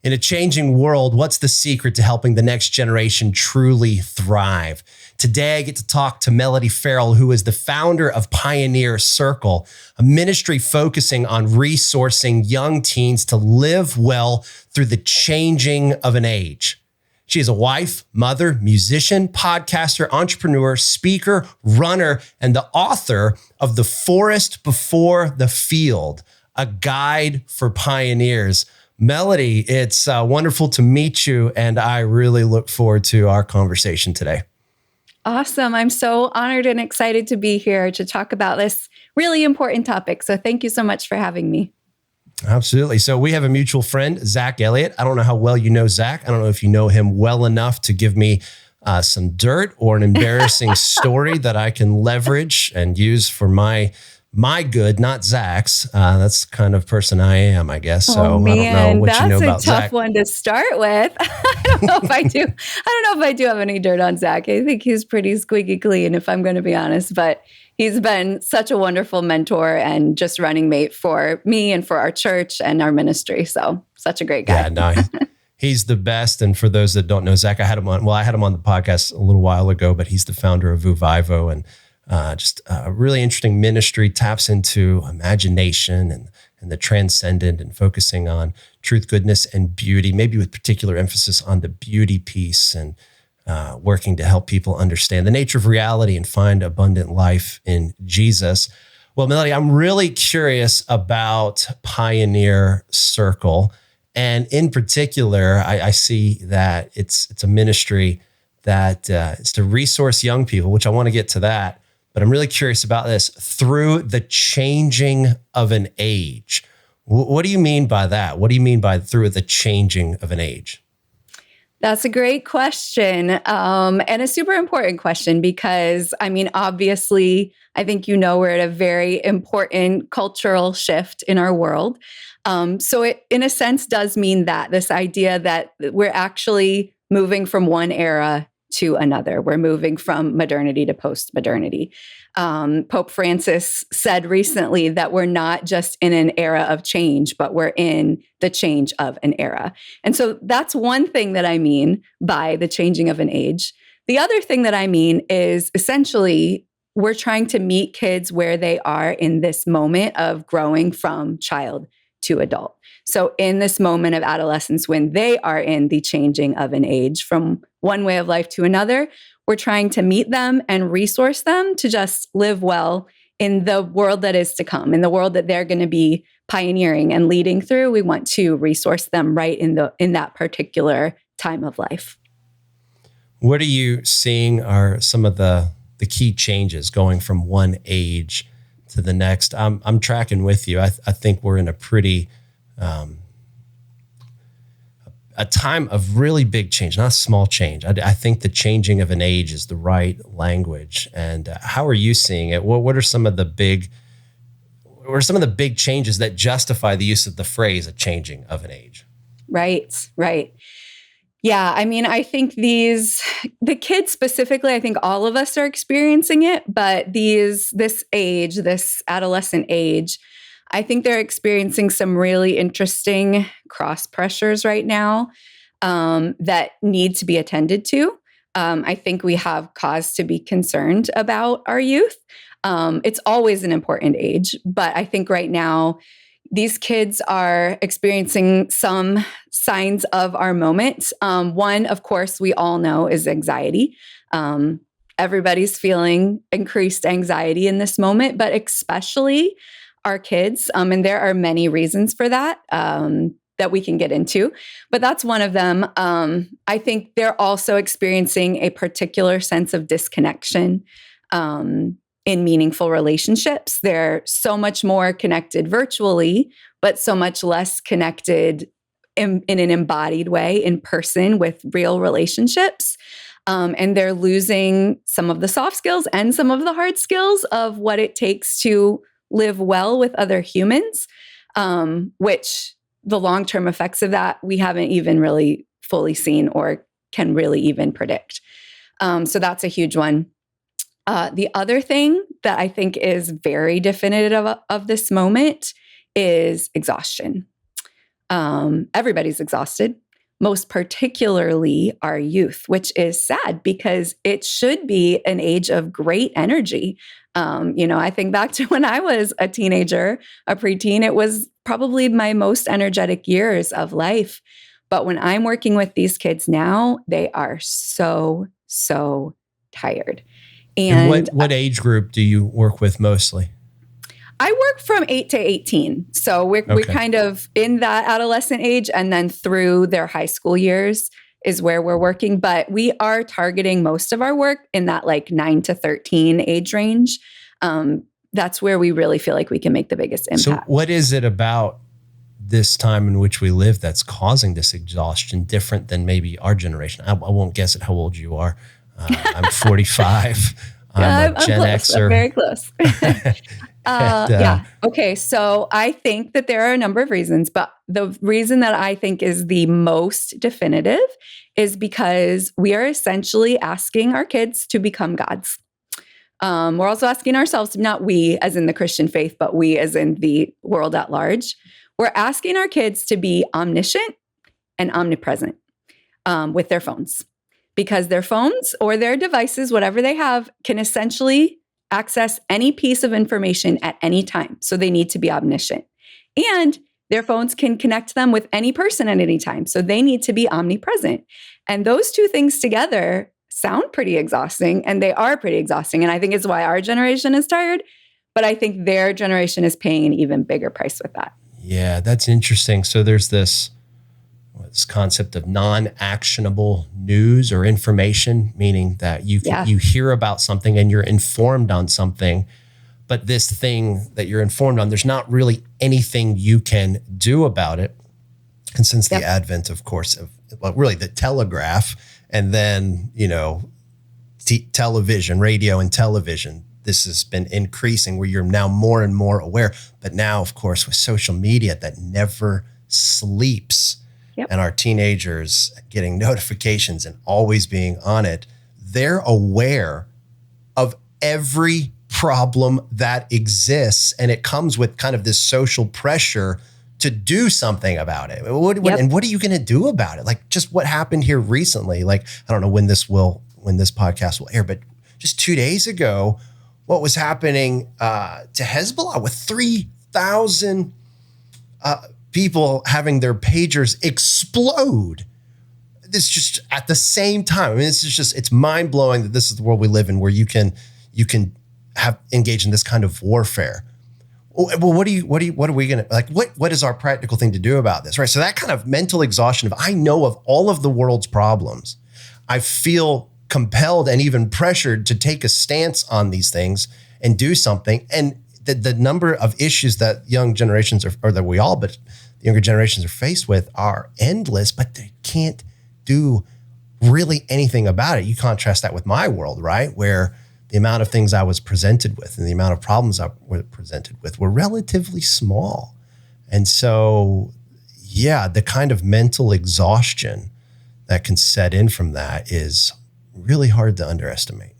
In a changing world, what's the secret to helping the next generation truly thrive? Today, I get to talk to Melody Farrell, who is the founder of Pioneer Circle, a ministry focusing on resourcing young teens to live well through the changing of an age. She is a wife, mother, musician, podcaster, entrepreneur, speaker, runner, and the author of The Forest Before the Field, a guide for pioneers. Melody, it's wonderful to meet you, and I really look forward to our conversation today. Awesome. I'm so honored and excited to be here to talk about this really important topic. So thank you so much for having me. Absolutely. So we have a mutual friend, Zach Elliott. I don't know how well you know Zach. I don't know if you know him well enough to give me some dirt or an embarrassing story that I can leverage and use for my good, not Zach's. That's the kind of person I am, I guess. So oh, man, I don't know what you know about Zach. That's a tough one to start with. I don't know if I do. I don't know if I do have any dirt on Zach. I think he's pretty squeaky clean, if I'm going to be honest. But he's been such a wonderful mentor and just running mate for me and for our church and our ministry. So such a great guy. Yeah, no, he's the best. And for those that don't know Zach, I had him on the podcast a little while ago, but he's the founder of Vuvivo, and just a really interesting ministry, taps into imagination and the transcendent and focusing on truth, goodness, and beauty, maybe with particular emphasis on the beauty piece, and working to help people understand the nature of reality and find abundant life in Jesus. Well, Melody, I'm really curious about Pioneer Circle. And in particular, I see that it's a ministry that is to resource young people, which I want to get to that. But I'm really curious about this, through the changing of an age. What do you mean by that? What do you mean by through the changing of an age? That's a great question, and a super important question because, obviously, I think we're at a very important cultural shift in our world. So it, in a sense, does mean that this idea that we're actually moving from one era to another. We're moving from modernity to post-modernity. Pope Francis said recently that we're not just in an era of change, but we're in the change of an era. And so that's one thing that I mean by the changing of an age. The other thing that I mean is essentially we're trying to meet kids where they are in this moment of growing from child to adult. So in this moment of adolescence, when they are in the changing of an age from one way of life to another, we're trying to meet them and resource them to just live well in the world that is to come, in the world that they're going to be pioneering and leading through. We want to resource them right in that particular time of life. What are you seeing are some of the key changes going from one age to the next? I'm tracking with you. I think we're in a pretty a time of really big change, not a small change. I think the changing of an age is the right language. And how are you seeing it? What are some of the big changes that justify the use of the phrase "a changing of an age"? Right. Yeah, I think the kids specifically, I think all of us are experiencing it, but this adolescent age, I think they're experiencing some really interesting cross pressures right now that need to be attended to. I think we have cause to be concerned about our youth. It's always an important age, but I think right now these kids are experiencing some signs of our moment. One, of course, we all know is anxiety. Everybody's feeling increased anxiety in this moment, but especially our kids. And there are many reasons for that that we can get into, but that's one of them. I think they're also experiencing a particular sense of disconnection in meaningful relationships. They're so much more connected virtually, but so much less connected in an embodied way in person with real relationships. And they're losing some of the soft skills and some of the hard skills of what it takes to live well with other humans, which the long-term effects of that we haven't even really fully seen or can really even predict. So that's a huge one. The other thing that I think is very definitive of this moment is exhaustion. Everybody's exhausted, most particularly our youth, which is sad because it should be an age of great energy. I think back to when I was a teenager, a preteen, it was probably my most energetic years of life. But when I'm working with these kids now, they are so, so tired. And what age group do you work with mostly? I work from 8 to 18. So we're kind of in that adolescent age, and then through their high school years is where we're working. But we are targeting most of our work in that like 9 to 13 age range. That's where we really feel like we can make the biggest impact. So what is it about this time in which we live that's causing this exhaustion different than maybe our generation? I won't guess at how old you are. I'm 45. I'm a Gen Xer. I'm very close. Okay. So I think that there are a number of reasons, but the reason that I think is the most definitive is because we are essentially asking our kids to become gods. We're also asking ourselves, not we as in the Christian faith, but we as in the world at large. We're asking our kids to be omniscient and omnipresent with their phones, because their phones or their devices, whatever they have, can essentially access any piece of information at any time. So they need to be omniscient. And their phones can connect them with any person at any time. So they need to be omnipresent. And those two things together sound pretty exhausting, and they are pretty exhausting. And I think it's why our generation is tired, but I think their generation is paying an even bigger price with that. Yeah, that's interesting. So there's this concept of non-actionable news or information, meaning that you hear about something and you're informed on something, but this thing that you're informed on, there's not really anything you can do about it. And since the advent, of course, of really the telegraph, and then, television, radio and television, this has been increasing where you're now more and more aware. But now, of course, with social media that never sleeps, and our teenagers getting notifications and always being on it, they're aware of every problem that exists. And it comes with kind of this social pressure to do something about it. And what are you going to do about it? Like just what happened here recently? Like, I don't know when this podcast will air, but just 2 days ago, what was happening to Hezbollah with 3,000 people having their pagers explode. This just at the same time. I mean, it's mind blowing that this is the world we live in, where you can have engage in this kind of warfare. Well, what are we going to like? What is our practical thing to do about this? Right. So that kind of mental exhaustion of, I know of all of the world's problems. I feel compelled and even pressured to take a stance on these things and do something. And the number of issues that young generations but the younger generations are faced with are endless, but they can't do really anything about it. You contrast that with my world, right? Where the amount of things I was presented with and the amount of problems I was presented with were relatively small. And so, the kind of mental exhaustion that can set in from that is really hard to underestimate.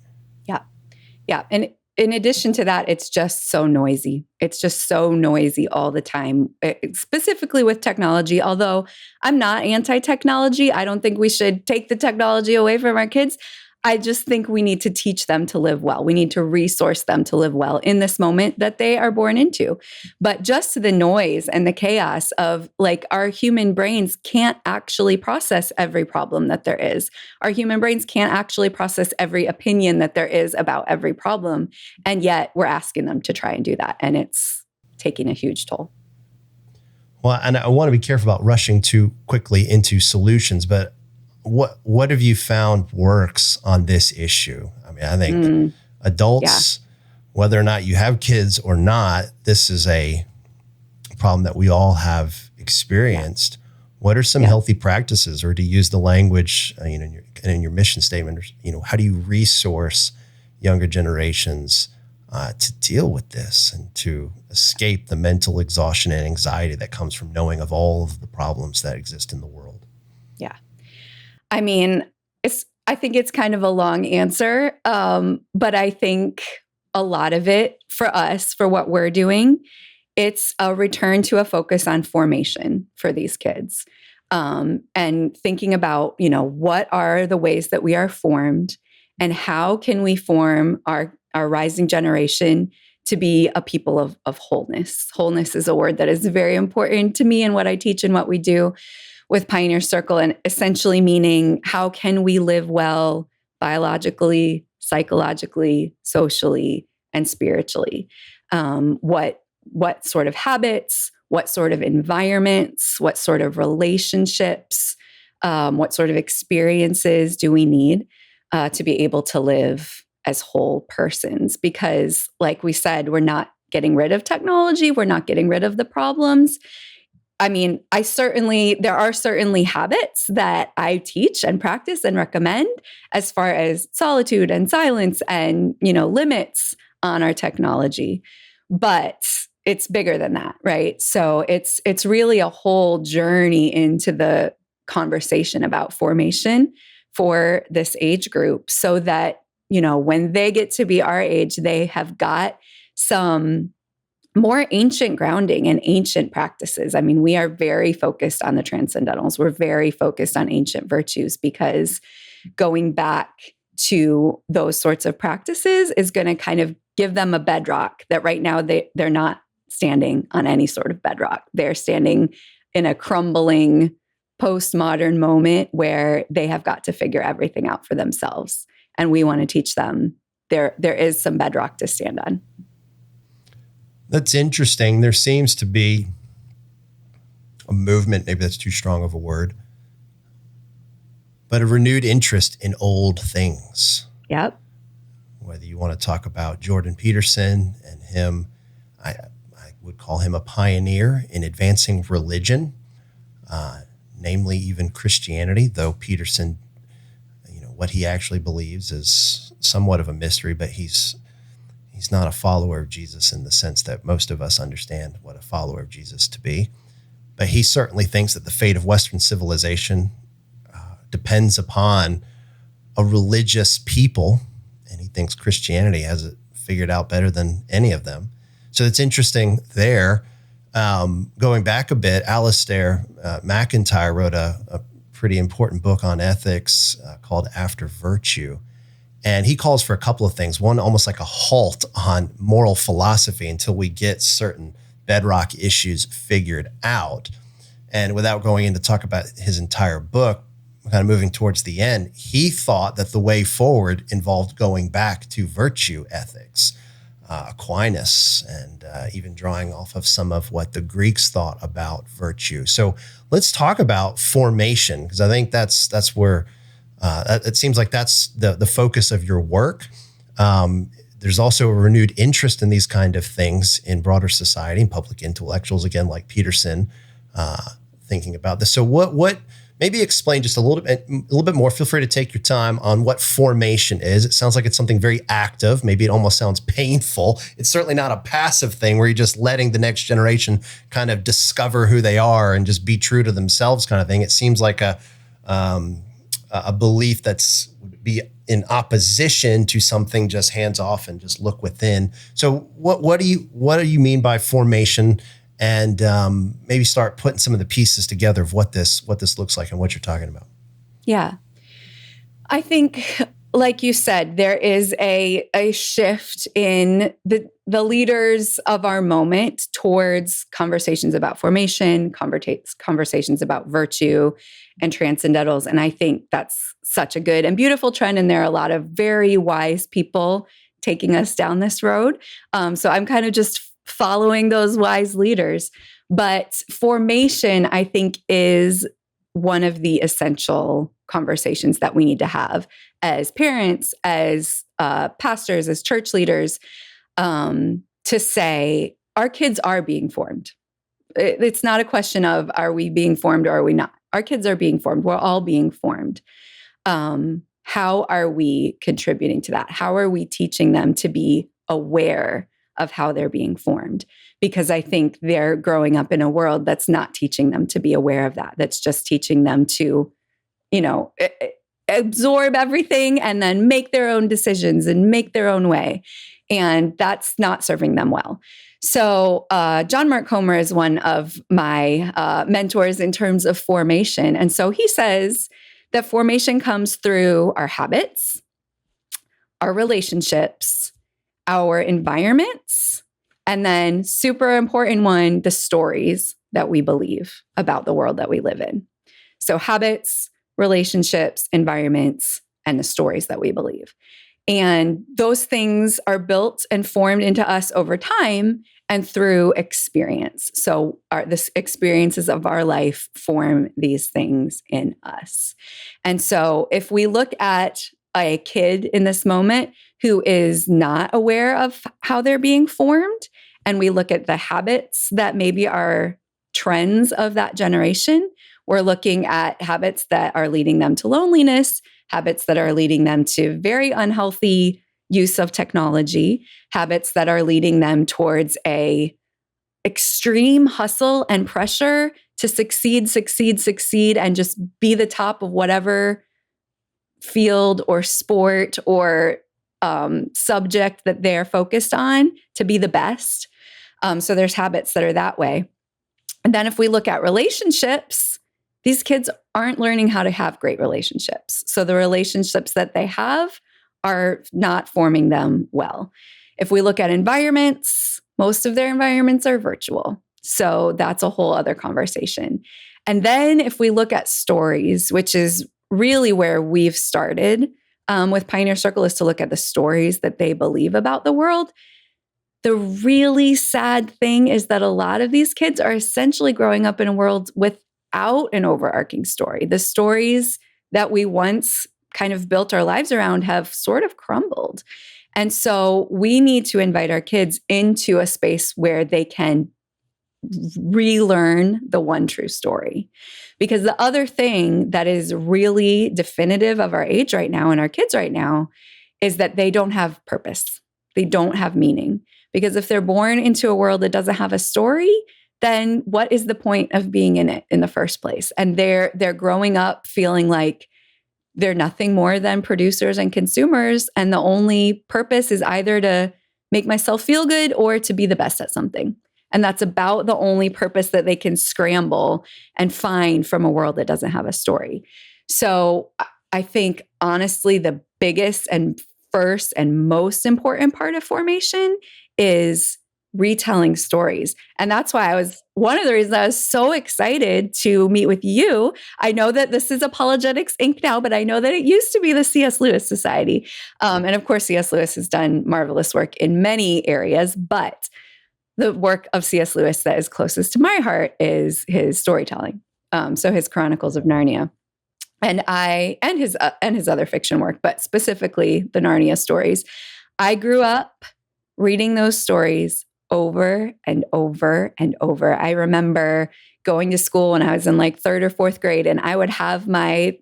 Yeah. And in addition to that, it's just so noisy. It's just so noisy all the time, specifically with technology. Although I'm not anti-technology, I don't think we should take the technology away from our kids. I just think we need to teach them to live well. We need to resource them to live well in this moment that they are born into. But just the noise and the chaos of like our human brains can't actually process every problem that there is. Our human brains can't actually process every opinion that there is about every problem. And yet we're asking them to try and do that. And it's taking a huge toll. Well, and I want to be careful about rushing too quickly into solutions, but what have you found works on this issue? I mean, I think adults, whether or not you have kids or not, this is a problem that we all have experienced. What are some healthy practices, or to use the language, in your mission statement, how do you resource younger generations to deal with this and to escape the mental exhaustion and anxiety that comes from knowing of all of the problems that exist in the world? Yeah. I mean, I think it's kind of a long answer, but I think a lot of it for us, for what we're doing, It's a return to a focus on formation for these kids. And thinking about, what are the ways that we are formed and how can we form our rising generation to be a people of wholeness. Wholeness is a word that is very important to me and what I teach and what we do with Pioneer Circle, and essentially meaning how can we live well biologically, psychologically, socially, and spiritually. What sort of habits, what sort of environments, what sort of relationships, what sort of experiences do we need to be able to live as whole persons? Because like we said, we're not getting rid of technology. We're not getting rid of the problems. I mean, there are certainly habits that I teach and practice and recommend as far as solitude and silence and, limits on our technology. But it's bigger than that, right? So it's really a whole journey into the conversation about formation for this age group so that, when they get to be our age, they have got some more ancient grounding and ancient practices. I mean, we are very focused on the transcendentals. We're very focused on ancient virtues because going back to those sorts of practices is going to kind of give them a bedrock that right now they're not standing on any sort of bedrock. They're standing in a crumbling postmodern moment where they have got to figure everything out for themselves. And we want to teach them there is some bedrock to stand on. That's interesting. There seems to be a movement, maybe that's too strong of a word, but a renewed interest in old things. Yep. Whether you want to talk about Jordan Peterson and him, I would call him a pioneer in advancing religion, namely even Christianity, though Peterson, what he actually believes is somewhat of a mystery, but he's not a follower of Jesus in the sense that most of us understand what a follower of Jesus to be. But he certainly thinks that the fate of Western civilization depends upon a religious people, and he thinks Christianity has it figured out better than any of them. So it's interesting there. Going back a bit, Alistair McIntyre wrote a pretty important book on ethics called After Virtue. And he calls for a couple of things. One, almost like a halt on moral philosophy until we get certain bedrock issues figured out. And without going in to talk about his entire book, kind of moving towards the end, he thought that the way forward involved going back to virtue ethics, Aquinas, and even drawing off of some of what the Greeks thought about virtue. So let's talk about formation, because I think that's where it seems like that's the focus of your work. There's also a renewed interest in these kind of things in broader society and public intellectuals, again, like Peterson, thinking about this. So what maybe explain just a little bit more. Feel free to take your time on what formation is. It sounds like it's something very active. Maybe it almost sounds painful. It's certainly not a passive thing where you're just letting the next generation kind of discover who they are and just be true to themselves kind of thing. It seems like a belief that's would be in opposition to something just hands off and just look within. So what do you mean by formation? And maybe start putting some of the pieces together of what this looks like and what you're talking about. Yeah. I think, like you said, there is a shift in the leaders of our moment towards conversations about formation, conversations about virtue and transcendentals. And I think that's such a good and beautiful trend. And there are a lot of very wise people taking us down this road. So I'm kind of just following those wise leaders. But formation, I think, is one of the essential conversations that we need to have as parents, as pastors, as church leaders, to say our kids are being formed. It's not a question of are we being formed or are we not? Our kids are being formed. We're all being formed. How are we contributing to that? How are we teaching them to be aware of how they're being formed? Because I think they're growing up in a world that's not teaching them to be aware of that. That's just teaching them to, absorb everything and then make their own decisions and make their own way. And that's not serving them well. So John Mark Comer is one of my mentors in terms of formation. And so he says that formation comes through our habits, our relationships, our environments, and then super important one, the stories that we believe about the world that we live in. So habits, relationships, environments, and the stories that we believe. And those things are built and formed into us over time and through experience. So the experiences of our life form these things in us. And so if we look at a kid in this moment who is not aware of how they're being formed, and we look at the habits that maybe are trends of that generation, we're looking at habits that are leading them to loneliness, habits that are leading them to very unhealthy use of technology, habits that are leading them towards a extreme hustle and pressure to succeed, and just be the top of whatever field or sport or subject that they're focused on to be the best. So there's habits that are that way. And then if we look at relationships, these kids aren't learning how to have great relationships. So the relationships that they have are not forming them well. If we look at environments, most of their environments are virtual. So that's a whole other conversation. And then if we look at stories, which is really where we've started with Pioneer Circle, is to look at the stories that they believe about the world. The really sad thing is that a lot of these kids are essentially growing up in a world without an overarching story. The stories that we once kind of built our lives around have sort of crumbled. And so we need to invite our kids into a space where they can relearn the one true story. Because the other thing that is really definitive of our age right now and our kids right now is that they don't have purpose. They don't have meaning. Because if they're born into a world that doesn't have a story, then what is the point of being in it in the first place? And they're growing up feeling like they're nothing more than producers and consumers. And the only purpose is either to make myself feel good or to be the best at something. And that's about the only purpose that they can scramble and find from a world that doesn't have a story. So I think, honestly, the biggest and first and most important part of formation is retelling stories. And that's why one of the reasons I was so excited to meet with you. I know that this is Apologetics Inc. now, but I know that it used to be the C.S. Lewis Society. And of course, C.S. Lewis has done marvelous work in many areas, but the work of C.S. Lewis that is closest to my heart is his storytelling. So his Chronicles of Narnia. And his other fiction work, but specifically the Narnia stories. I grew up reading those stories over and over and over. I remember going to school when I was in like third or fourth grade, and I would have my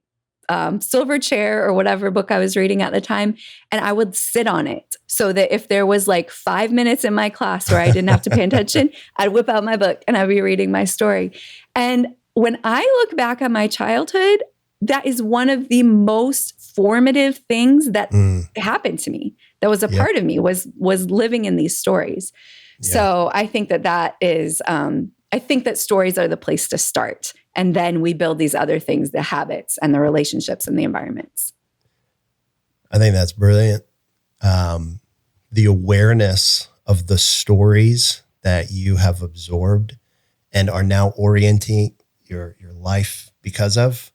silver chair or whatever book I was reading at the time, and I would sit on it so that if there was like 5 minutes in my class where I didn't have to pay attention, I'd whip out my book and I'd be reading my story. And when I look back on my childhood, that is one of the most formative things that happened to me. That was a part of me, was living in these stories. Yeah. So I think that is, I think that stories are the place to start. And then we build these other things, the habits and the relationships and the environments. I think that's brilliant. The awareness of the stories that you have absorbed and are now orienting your life because of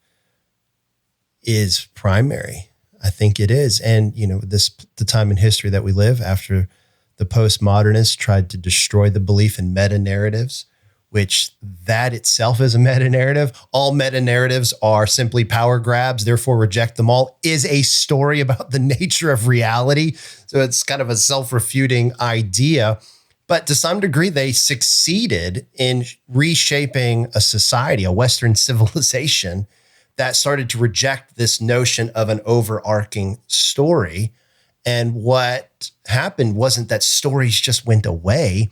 is primary. I think it is. And, the time in history that we live after the postmodernists tried to destroy the belief in meta-narratives, which that itself is a meta-narrative. All meta-narratives are simply power grabs, therefore reject them all, is a story about the nature of reality. So it's kind of a self-refuting idea. But to some degree, they succeeded in reshaping a society, a Western civilization, that started to reject this notion of an overarching story. And what happened wasn't that stories just went away,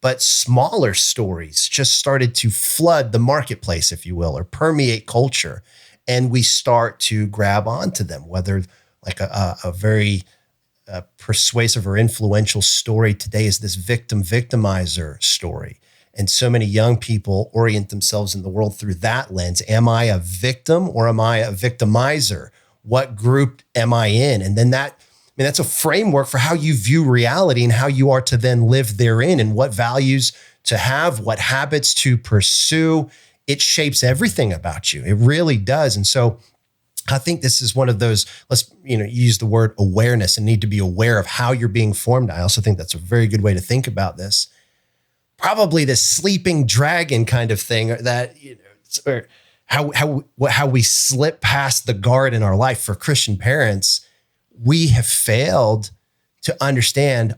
but smaller stories just started to flood the marketplace, if you will, or permeate culture. and we start to grab onto them, whether like a very persuasive or influential story today is this victimizer story. And so many young people orient themselves in the world through that lens. Am I a victim or am I a victimizer? What group am I in? And then that's a framework for how you view reality and how you are to then live therein, and what values to have, what habits to pursue. It shapes everything about you. It really does. And so I think this is one of those, let's use the word awareness, and need to be aware of how you're being formed. I also think that's a very good way to think about this. Probably this sleeping dragon kind of thing, that, or how we slip past the guard in our life. For Christian parents, we have failed to understand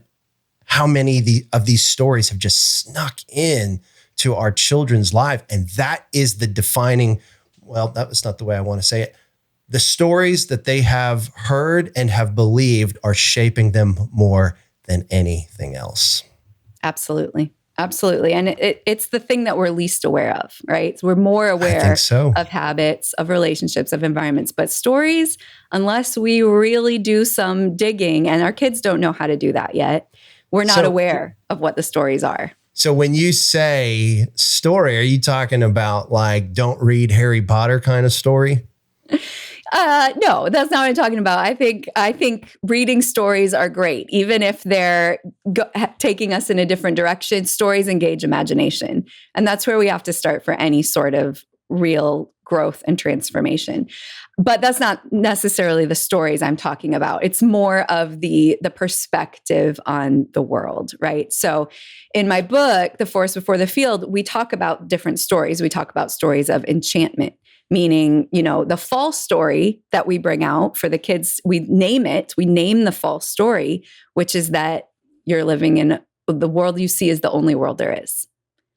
how many of these stories have just snuck in to our children's life. And that is the defining, well, that was not the way I want to say it. The stories that they have heard and have believed are shaping them more than anything else. Absolutely. Absolutely. And it's the thing that we're least aware of, right? So we're more aware of habits, of relationships, of environments. But stories, unless we really do some digging, and our kids don't know how to do that yet, we're not aware of what the stories are. So when you say story, are you talking about like don't read Harry Potter kind of story? No, that's not what I'm talking about. I think reading stories are great, even if they're taking us in a different direction. Stories engage imagination, and that's where we have to start for any sort of real growth and transformation. But that's not necessarily the stories I'm talking about. It's more of the perspective on the world, right? So in my book, The Forest Before the Field, we talk about different stories. We talk about stories of enchantment, meaning, the false story that we bring out for the kids. We name the false story, which is that you're living in the world you see is the only world there is.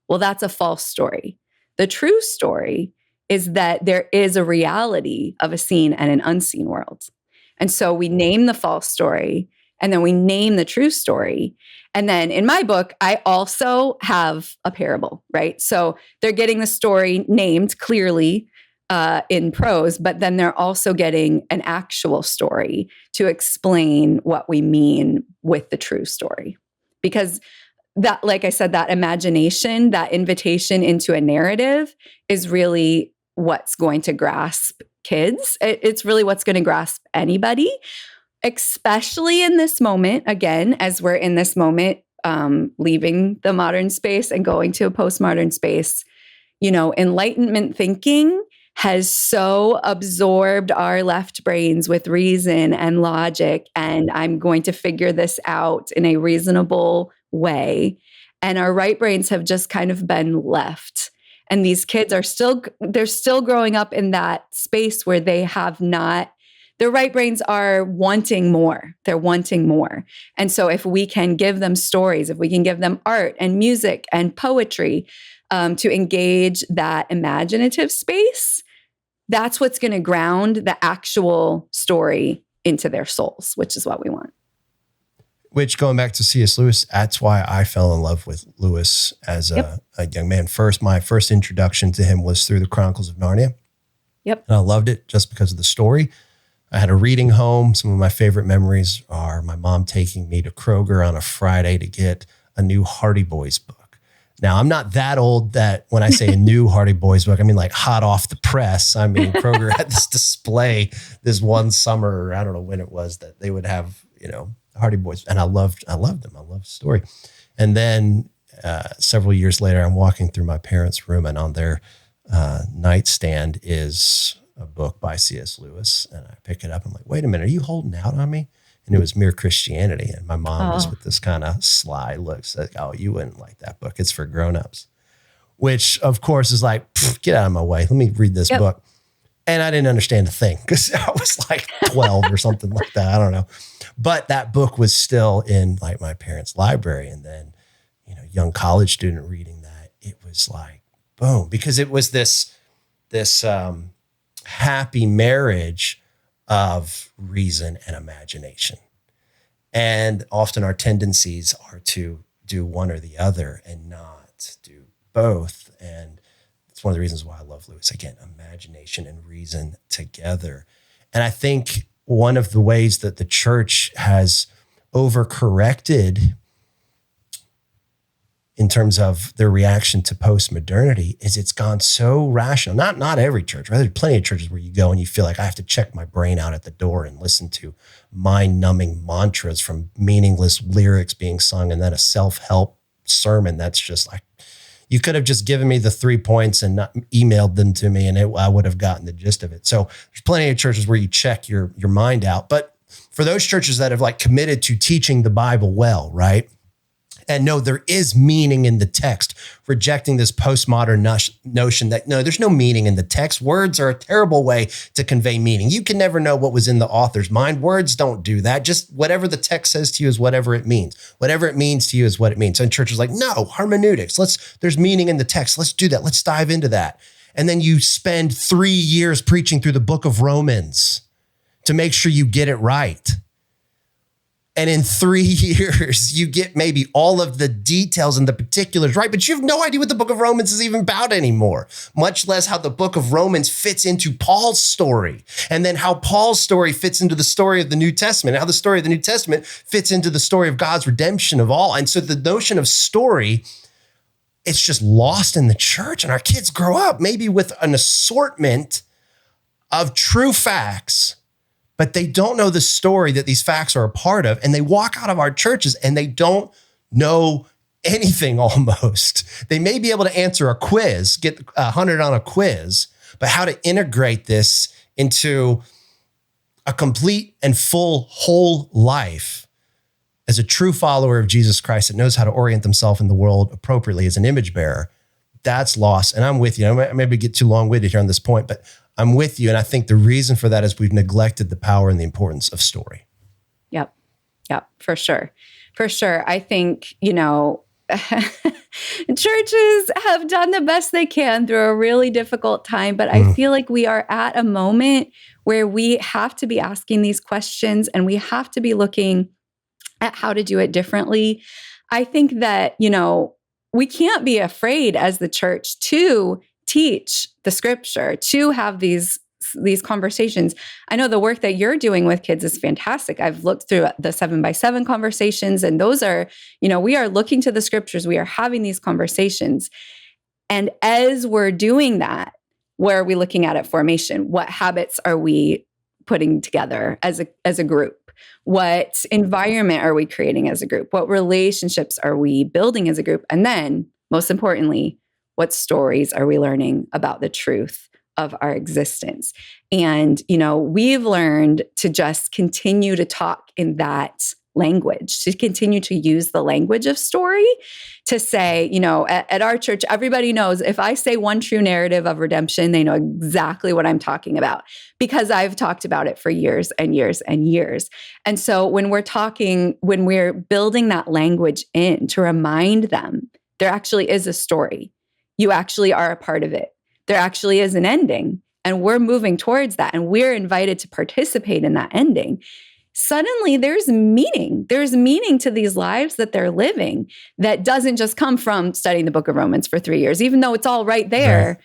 Well, that's a false story. The true story is that there is a reality of a seen and an unseen world. And so we name the false story, and then we name the true story. And then in my book, I also have a parable, right? So they're getting the story named clearly in prose, but then they're also getting an actual story to explain what we mean with the true story. Because that, like I said, that imagination, that invitation into a narrative is really what's going to grasp kids. It's really what's going to grasp anybody, especially in this moment, again, as we're in this moment, leaving the modern space and going to a postmodern space. Enlightenment thinking has so absorbed our left brains with reason and logic, and I'm going to figure this out in a reasonable way. And our right brains have just kind of been left. And these kids they're still growing up in that space where they have not, their right brains are wanting more. They're wanting more. And so if we can give them stories, if we can give them art and music and poetry to engage that imaginative space, that's what's going to ground the actual story into their souls, which is what we want. Which, going back to C.S. Lewis, that's why I fell in love with Lewis as a young man. My first introduction to him was through the Chronicles of Narnia. Yep. And I loved it just because of the story. I had a reading home. Some of my favorite memories are my mom taking me to Kroger on a Friday to get a new Hardy Boys book. Now, I'm not that old that when I say a new Hardy Boys book, I mean like hot off the press. I mean, Kroger had this display this one summer, I don't know when it was, that they would have, Hardy Boys. And I loved them. I loved the story. And then several years later, I'm walking through my parents' room, and on their nightstand is a book by C.S. Lewis. And I pick it up. I'm like, wait a minute, are you holding out on me? And it was Mere Christianity. And my mom was with this kind of sly look, said, oh, you wouldn't like that book. It's for grownups, which of course is like, get out of my way. Let me read this book. And I didn't understand a thing because I was like 12 or something like that. I don't know. But that book was still in like my parents' library. And then, young college student reading that, it was like, boom, because it was this happy marriage of reason and imagination. And often our tendencies are to do one or the other and not do both. And It's one of the reasons why I love Lewis. Again, imagination and reason together. And I think one of the ways that the church has overcorrected in terms of their reaction to post-modernity is it's gone so rational. Not every church, right? There's plenty of churches where you go and you feel like I have to check my brain out at the door and listen to mind-numbing mantras from meaningless lyrics being sung, and then a self-help sermon that's just like, you could have just given me the 3 points and not emailed them to me, and I would have gotten the gist of it. So there's plenty of churches where you check your mind out. But for those churches that have like committed to teaching the Bible well, right? And no, there is meaning in the text, rejecting this postmodern notion that no, there's no meaning in the text. Words are a terrible way to convey meaning. You can never know what was in the author's mind. Words don't do that. Just whatever the text says to you is whatever it means. Whatever it means to you is what it means. And church is like, no, hermeneutics. There's meaning in the text. Let's do that. Let's dive into that. And then you spend 3 years preaching through the book of Romans to make sure you get it right. And in 3 years, you get maybe all of the details and the particulars right, but you have no idea what the book of Romans is even about anymore, much less how the book of Romans fits into Paul's story, and then how Paul's story fits into the story of the New Testament, and how the story of the New Testament fits into the story of God's redemption of all. And so the notion of story, it's just lost in the church, and our kids grow up maybe with an assortment of true facts, but they don't know the story that these facts are a part of. And they walk out of our churches and they don't know anything almost. They may be able to answer a quiz, get 100 on a quiz, but how to integrate this into a complete and full whole life as a true follower of Jesus Christ that knows how to orient themselves in the world appropriately as an image bearer, that's lost. And I'm with you. I maybe get too long-winded here on this point, but I'm with you. And I think the reason for that is we've neglected the power and the importance of story. Yep, for sure. I think, churches have done the best they can through a really difficult time, but I feel like we are at a moment where we have to be asking these questions and we have to be looking at how to do it differently. I think that, we can't be afraid as the church to teach the scripture, to have these conversations. I know the work that you're doing with kids is fantastic. I've looked through the 7x7 conversations, and those are, we are looking to the scriptures. We are having these conversations. And as we're doing that, where are we looking at formation? What habits are we putting together as a group? What environment are we creating as a group? What relationships are we building as a group? And then, most importantly, what stories are we learning about the truth of our existence? And, we've learned to just continue to talk in that language, to continue to use the language of story to say, at our church, everybody knows if I say one true narrative of redemption, they know exactly what I'm talking about because I've talked about it for years and years and years. And so when we're building that language in to remind them, there actually is a story. You actually are a part of it. There actually is an ending, and we're moving towards that, and we're invited to participate in that ending. Suddenly there's meaning. There's meaning to these lives that they're living that doesn't just come from studying the book of Romans for 3 years, even though it's all right there. Right.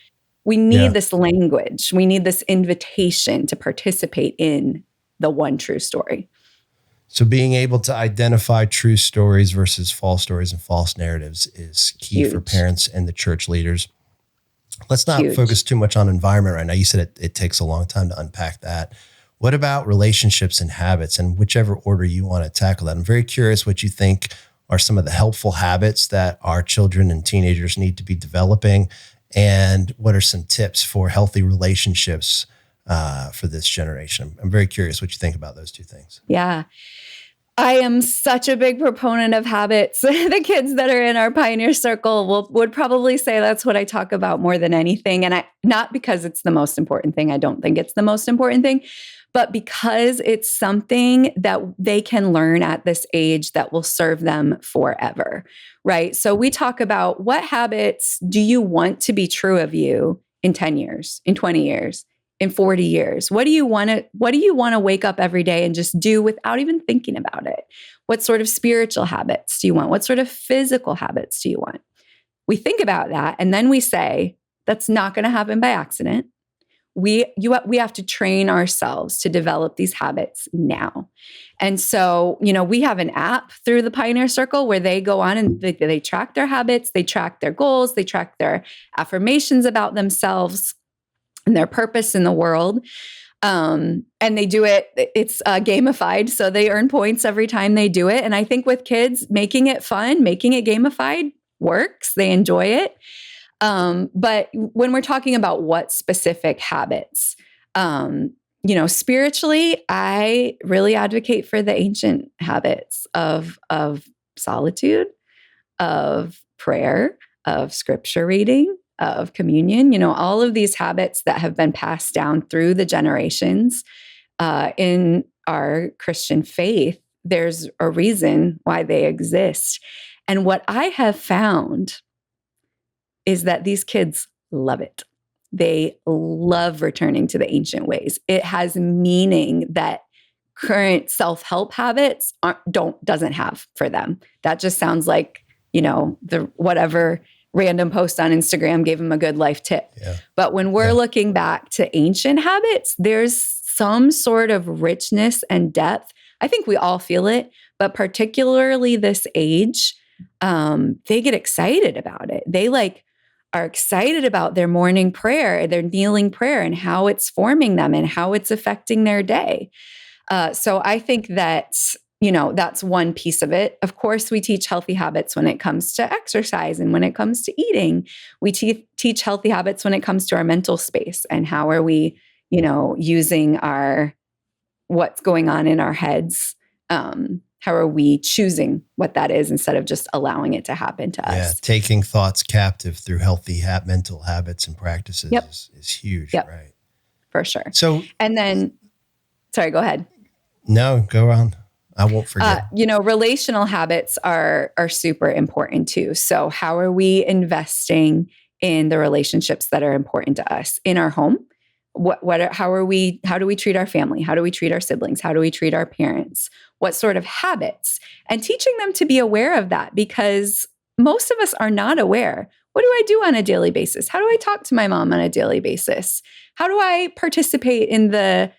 We need this language. We need this invitation to participate in the one true story. So being able to identify true stories versus false stories and false narratives is key for parents and the church leaders. Let's not focus too much on environment right now. You said it takes a long time to unpack that. What about relationships and habits, and whichever order you want to tackle that? I'm very curious what you think are some of the helpful habits that our children and teenagers need to be developing, and what are some tips for healthy relationships for this generation? I'm very curious what you think about those two things. Yeah. I am such a big proponent of habits. The kids that are in our Pioneer Circle would probably say that's what I talk about more than anything. And not because it's the most important thing. I don't think it's the most important thing, but because it's something that they can learn at this age that will serve them forever, right? So we talk about what habits do you want to be true of you in 10 years, in 20 years, in 40 years? What do you want to wake up every day and just do without even thinking about it? What sort of spiritual habits do you want? What sort of physical habits do you want? We think about that, and then we say, That's not going to happen by accident. We have to train ourselves to develop these habits now. And so, we have an app through the Pioneer Circle where they go on and they track their habits, they track their goals, they track their affirmations about themselves and their purpose in the world. And they do it's gamified. So they earn points every time they do it. And I think with kids, making it fun, making it gamified works. They enjoy it. But when we're talking about what specific habits, spiritually, I really advocate for the ancient habits of solitude, of prayer, of scripture reading, of communion, all of these habits that have been passed down through the generations in our Christian faith. There's a reason why they exist. And what I have found is that these kids love it. They love returning to the ancient ways. It has meaning that current self-help habits doesn't have for them. That just sounds like, the whatever random post on Instagram gave them a good life tip. Yeah. But when we're looking back to ancient habits, there's some sort of richness and depth. I think we all feel it, but particularly this age, they get excited about it. They are excited about their morning prayer, their kneeling prayer, and how it's forming them and how it's affecting their day. So I think that, that's one piece of it. Of course, we teach healthy habits when it comes to exercise and when it comes to eating. We teach healthy habits when it comes to our mental space and how are we, using what's going on in our heads. How are we choosing what that is instead of just allowing it to happen to us? Yeah, taking thoughts captive through healthy mental habits and practices is huge, right? For sure. So, and then, sorry, go ahead. No, go on. I won't forget. Relational habits are super important too. So how are we investing in the relationships that are important to us in our home? How do we treat our family? How do we treat our siblings? How do we treat our parents? What sort of habits? And teaching them to be aware of that, because most of us are not aware. What do I do on a daily basis? How do I talk to my mom on a daily basis? How do I participate in the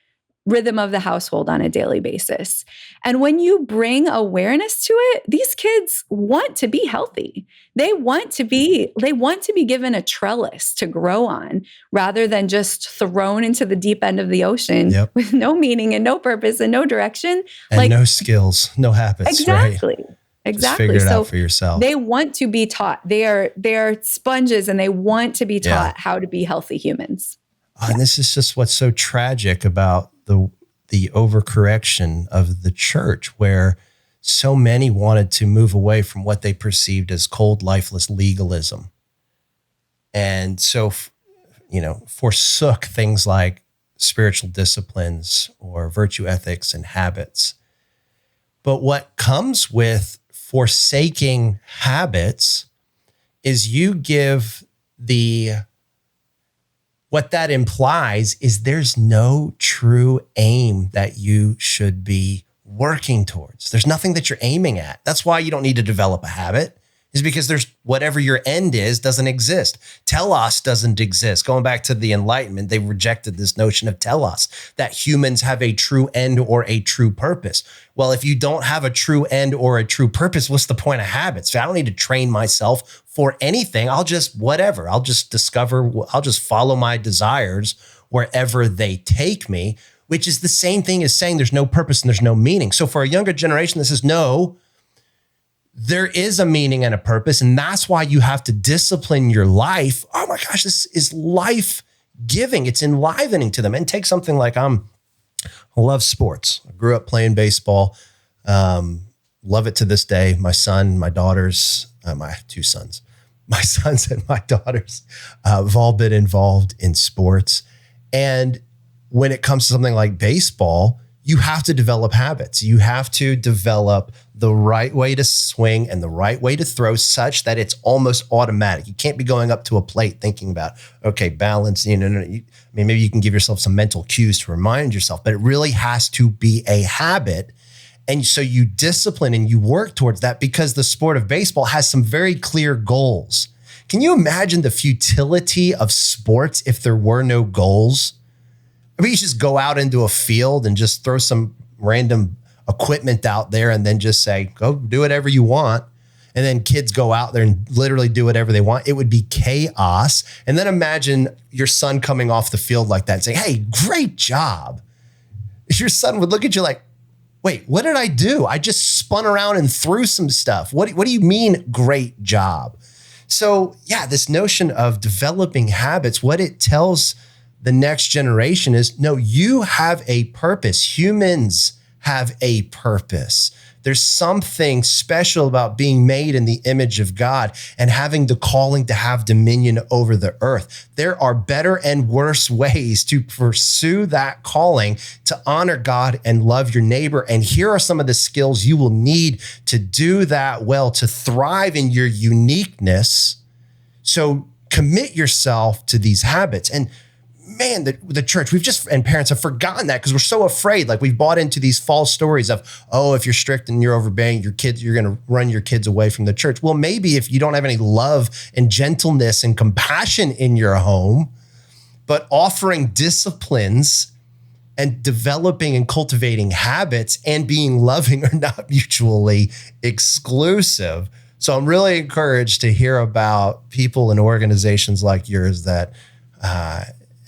rhythm of the household on a daily basis? And when you bring awareness to it, these kids want to be healthy. They want to be given a trellis to grow on rather than just thrown into the deep end of the ocean with no meaning and no purpose and no direction. And no skills, no habits. Exactly. Right? Exactly. Just figure it out for yourself. They want to be taught. They are sponges and they want to be taught how to be healthy humans. And this is just what's so tragic about the overcorrection of the church, where so many wanted to move away from what they perceived as cold, lifeless legalism. And so, forsook things like spiritual disciplines or virtue ethics and habits. But what comes with forsaking habits is you give what that implies is there's no true aim that you should be working towards. There's nothing that you're aiming at. That's why you don't need to develop a habit, is because there's whatever your end is doesn't exist. Telos doesn't exist. Going back to the Enlightenment, they rejected this notion of telos, that humans have a true end or a true purpose. Well, if you don't have a true end or a true purpose, what's the point of habits? So I don't need to train myself for anything. I'll just I'll just follow my desires wherever they take me, which is the same thing as saying there's no purpose and there's no meaning. So for a younger generation, this is no, there is a meaning and a purpose. And that's why you have to discipline your life. Oh my gosh, this is life-giving. It's enlivening to them. And take something like I love sports. I grew up playing baseball. Love it to this day. My son, my daughters, my two sons, my sons and my daughters have all been involved in sports. And when it comes to something like baseball, you have to develop habits. You have to develop the right way to swing and the right way to throw such that it's almost automatic. You can't be going up to a plate thinking about, okay, balance. Maybe you can give yourself some mental cues to remind yourself, but it really has to be a habit. And so you discipline and you work towards that, because the sport of baseball has some very clear goals. Can you imagine the futility of sports if there were no goals? I mean, you just go out into a field and just throw some random equipment out there and then just say, go do whatever you want. And then kids go out there and literally do whatever they want. It would be chaos. And then imagine your son coming off the field like that and saying, hey, great job. Your son would look at you like, wait, what did I do? I just spun around and threw some stuff. What do you mean, great job? So yeah, this notion of developing habits, what it tells the next generation is, no, you have a purpose. Humans have a purpose. There's something special about being made in the image of God and having the calling to have dominion over the earth. There are better and worse ways to pursue that calling to honor God and love your neighbor. And here are some of the skills you will need to do that well, to thrive in your uniqueness. So commit yourself to these habits. And man, the church, and parents have forgotten that because we're so afraid. Like, we've bought into these false stories of, oh, if you're strict and you're overbearing, you're going to run your kids away from the church. Well, maybe if you don't have any love and gentleness and compassion in your home, but offering disciplines and developing and cultivating habits and being loving are not mutually exclusive. So I'm really encouraged to hear about people and organizations like yours that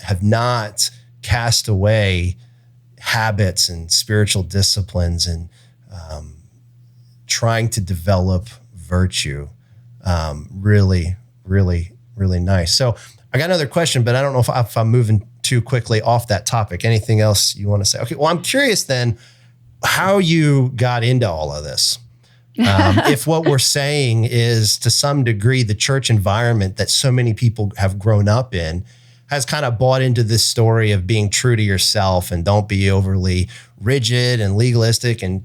have not cast away habits and spiritual disciplines and trying to develop virtue. Really, really, really nice. So I got another question, but I don't know if I'm moving too quickly off that topic. Anything else you want to say? Okay, well, I'm curious then how you got into all of this. If what we're saying is to some degree the church environment that so many people have grown up in has kind of bought into this story of being true to yourself and don't be overly rigid and legalistic and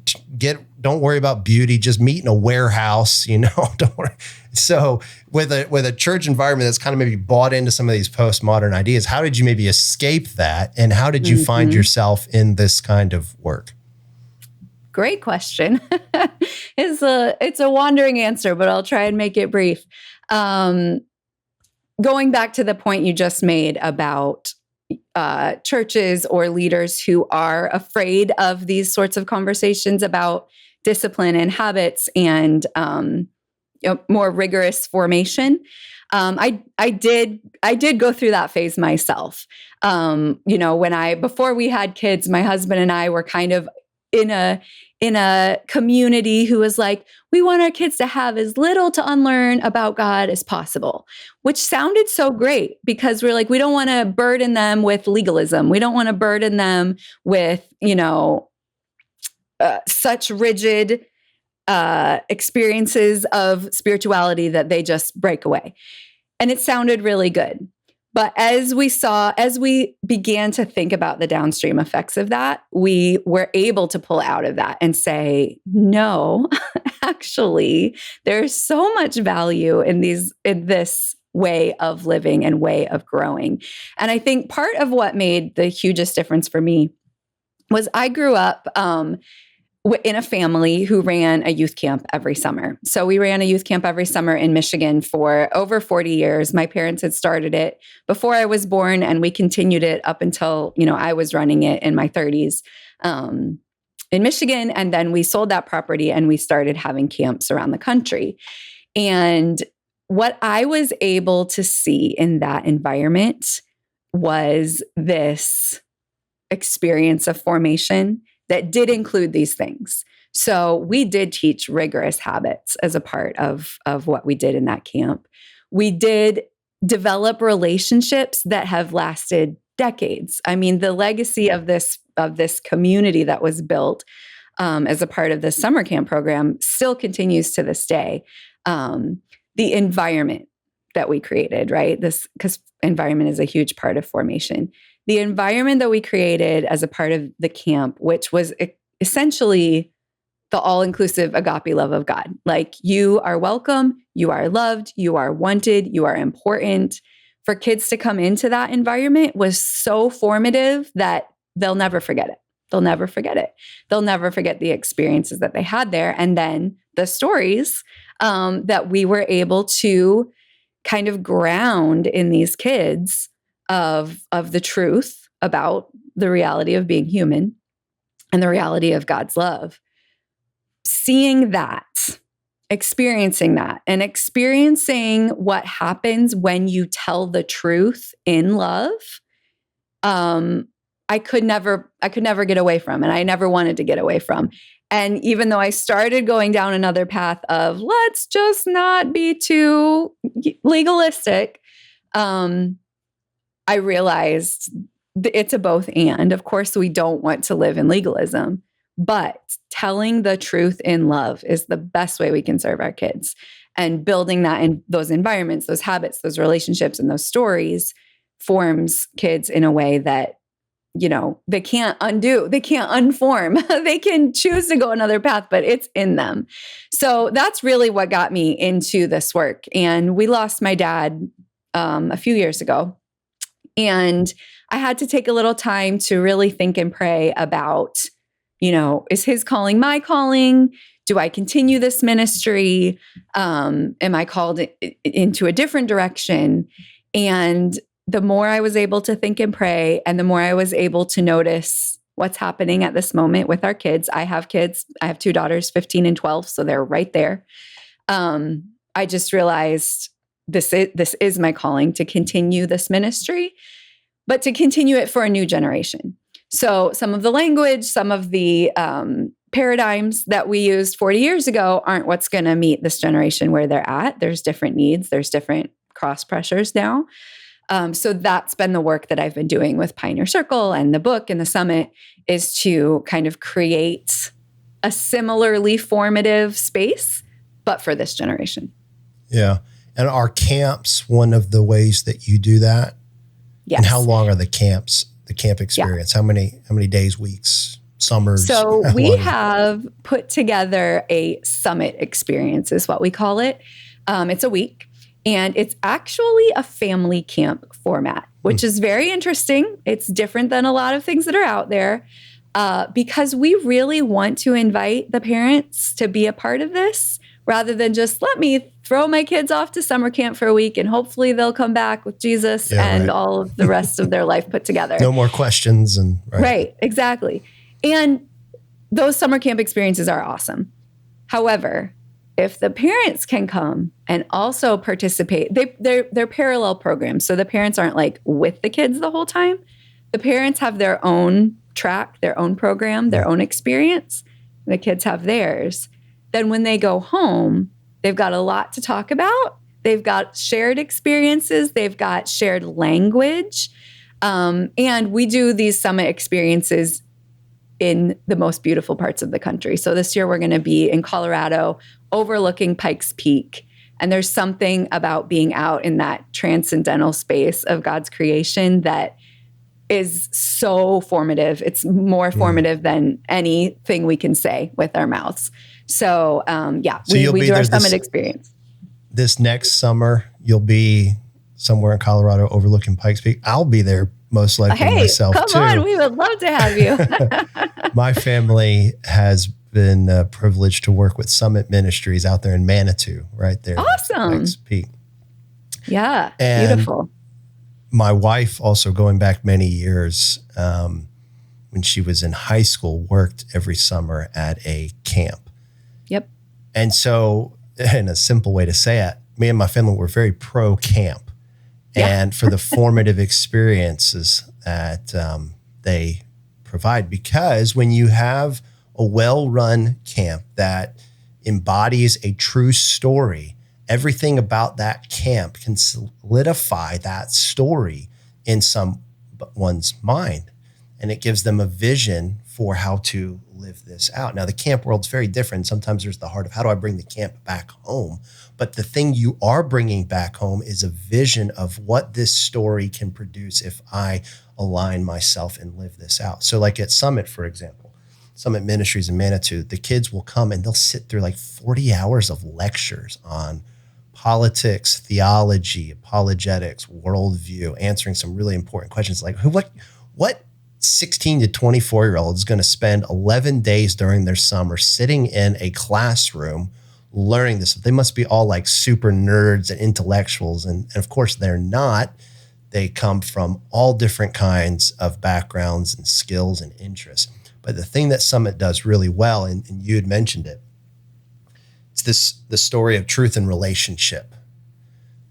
don't worry about beauty, just meet in a warehouse, don't worry. So with a church environment that's kind of maybe bought into some of these postmodern ideas, how did you maybe escape that? And how did you find yourself in this kind of work? Great question. It's a wandering answer, but I'll try and make it brief. Going back to the point you just made about churches or leaders who are afraid of these sorts of conversations about discipline and habits and more rigorous formation. I did go through that phase myself. Before we had kids, my husband and I were kind of in a community who was like, we want our kids to have as little to unlearn about God as possible, which sounded so great because we're like, we don't want to burden them with legalism. We don't want to burden them with, such rigid experiences of spirituality that they just break away. And it sounded really good. But as we began to think about the downstream effects of that, we were able to pull out of that and say, no, actually, there's so much value in this way of living and way of growing. And I think part of what made the hugest difference for me was I grew up in a family who ran a youth camp every summer. So we ran a youth camp every summer in Michigan for over 40 years. My parents had started it before I was born, and we continued it up until, I was running it in my 30s in Michigan. And then we sold that property and we started having camps around the country. And what I was able to see in that environment was this experience of formation that did include these things. So we did teach rigorous habits as a part of what we did in that camp. We did develop relationships that have lasted decades. I mean, the legacy of this community that was built as a part of the summer camp program still continues to this day. The environment that we created, right? Because environment is a huge part of formation. The environment that we created as a part of the camp, which was essentially the all-inclusive agape love of God. Like, you are welcome, you are loved, you are wanted, you are important. For kids to come into that environment was so formative that they'll never forget it. They'll never forget it. They'll never forget the experiences that they had there. And then the stories that we were able to kind of ground in these kids of the truth about the reality of being human and the reality of God's love. Seeing that, experiencing that, and experiencing what happens when you tell the truth in love, I could never get away from, and I never wanted to get away from. And even though I started going down another path of let's just not be too legalistic, I realized it's a both and. Of course, we don't want to live in legalism, but telling the truth in love is the best way we can serve our kids. And building that in those environments, those habits, those relationships, and those stories forms kids in a way that, you know, they can't undo, they can't unform. They can choose to go another path, but it's in them. So that's really what got me into this work. And we lost my dad a few years ago. And I had to take a little time to really think and pray about, you know, is his calling my calling? Do I continue this ministry? Am I called into a different direction? And the more I was able to think and pray, and the more I was able to notice what's happening at this moment with our kids. I have kids. I have two daughters, 15 and 12, so they're right there. I just realized this is my calling to continue this ministry, but to continue it for a new generation. So some of the language, some of the paradigms that we used 40 years ago aren't what's going to meet this generation where they're at. There's different needs. There's different cross pressures now. So that's been the work that I've been doing with Pioneer Circle and the book and the summit, is to kind of create a similarly formative space, but for this generation. Yeah. And are camps one of the ways that you do that? Yes. And how long are the camps, the camp experience? Yeah. How many days, weeks, summers? So we have put together a summit experience is what we call it. It's a week. And it's actually a family camp format, which is very interesting. It's different than a lot of things that are out there because we really want to invite the parents to be a part of this rather than just let me throw my kids off to summer camp for a week and hopefully they'll come back with Jesus all of the rest of their life put together. No more questions. Right, exactly. And those summer camp experiences are awesome. However, if the parents can come and also participate, they're parallel programs. So the parents aren't like with the kids the whole time. The parents have their own track, their own program, their own experience. The kids have theirs. Then when they go home, they've got a lot to talk about. They've got shared experiences. They've got shared language. And we do these summit experiences in the most beautiful parts of the country. So this year we're going to be in Colorado, overlooking Pikes Peak. And there's something about being out in that transcendental space of God's creation that is so formative. It's more formative than anything we can say with our mouths. So we do our summit experience. This next summer, you'll be somewhere in Colorado overlooking Pikes Peak. I'll be there most likely myself too. Come on, we would love to have you. My family has been privileged to work with Summit Ministries out there in Manitou, right there. Awesome. Pikes Peak. Yeah, and beautiful. My wife, also going back many years, when she was in high school, worked every summer at a camp. Yep. And so, in a simple way to say it, me and my family were very pro camp. And for the formative experiences that they provide. Because when you have a well-run camp that embodies a true story, everything about that camp can solidify that story in someone's mind. And it gives them a vision for how to live this out. Now, the camp world's very different. Sometimes there's the heart of how do I bring the camp back home? But the thing you are bringing back home is a vision of what this story can produce if I align myself and live this out. So like at Summit, for example, Summit Ministries in Manitou, the kids will come and they'll sit through like 40 hours of lectures on politics, theology, apologetics, worldview, answering some really important questions like what 16 to 24-year-old is going to spend 11 days during their summer sitting in a classroom learning this? They must be all like super nerds and intellectuals. And of course they're not. They come from all different kinds of backgrounds and skills and interests. But the thing that Summit does really well, and you had mentioned it, it's the story of truth and relationship.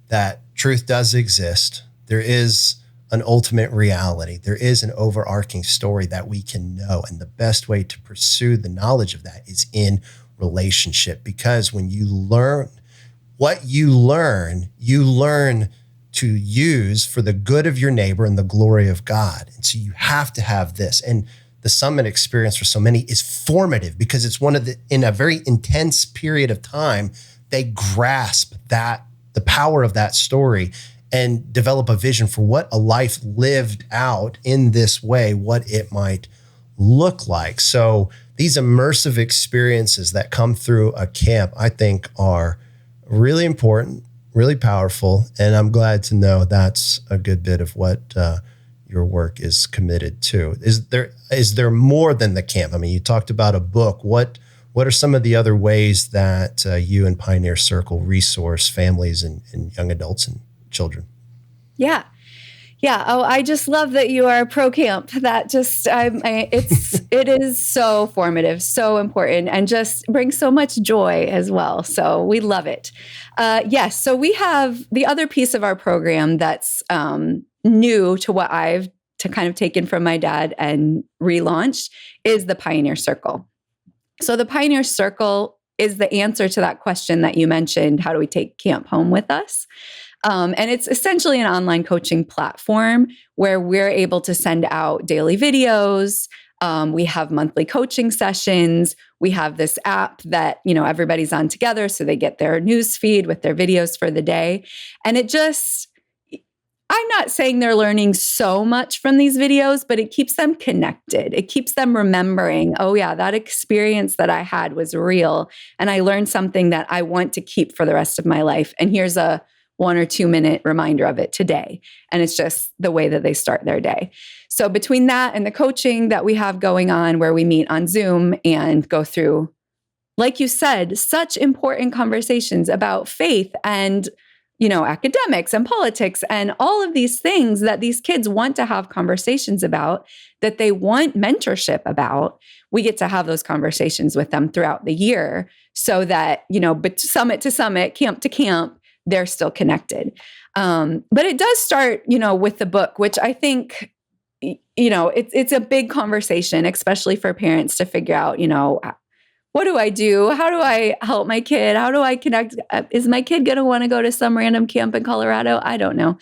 That truth does exist. There is an ultimate reality. There is an overarching story that we can know. And the best way to pursue the knowledge of that is in relationship. Because when you learn what you learn to use for the good of your neighbor and the glory of God. And so you have to have this. And the Summit experience for so many is formative because it's in a very intense period of time, they grasp the power of that story and develop a vision for what a life lived out in this way, what it might look like. So these immersive experiences that come through a camp, I think are really important, really powerful. And I'm glad to know that's a good bit of what your work is committed to. Is there more than the camp? I mean, you talked about a book. What are some of the other ways that you and Pioneer Circle resource families and young adults and children? Yeah. Oh, I just love that you are pro camp. That just, it is so formative, so important, and just brings so much joy as well. So we love it. Yes. So we have the other piece of our program that's new to what I've kind of taken from my dad and relaunched is the Pioneer Circle. So the Pioneer Circle is the answer to that question that you mentioned. How do we take camp home with us? And it's essentially an online coaching platform where we're able to send out daily videos. We have monthly coaching sessions. We have this app that, everybody's on together. So they get their news feed with their videos for the day. And I'm not saying they're learning so much from these videos, but it keeps them connected. It keeps them remembering, oh yeah, that experience that I had was real. And I learned something that I want to keep for the rest of my life. And here's a 1 or 2 minute reminder of it today. And it's just the way that they start their day. So between that and the coaching that we have going on where we meet on Zoom and go through, like you said, such important conversations about faith and academics and politics and all of these things that these kids want to have conversations about, that they want mentorship about. We get to have those conversations with them throughout the year so that, summit to summit, camp to camp, they're still connected. But it does start, with the book, which I think, it's a big conversation, especially for parents to figure out, what do I do? How do I help my kid? How do I connect? Is my kid going to want to go to some random camp in Colorado? I don't know.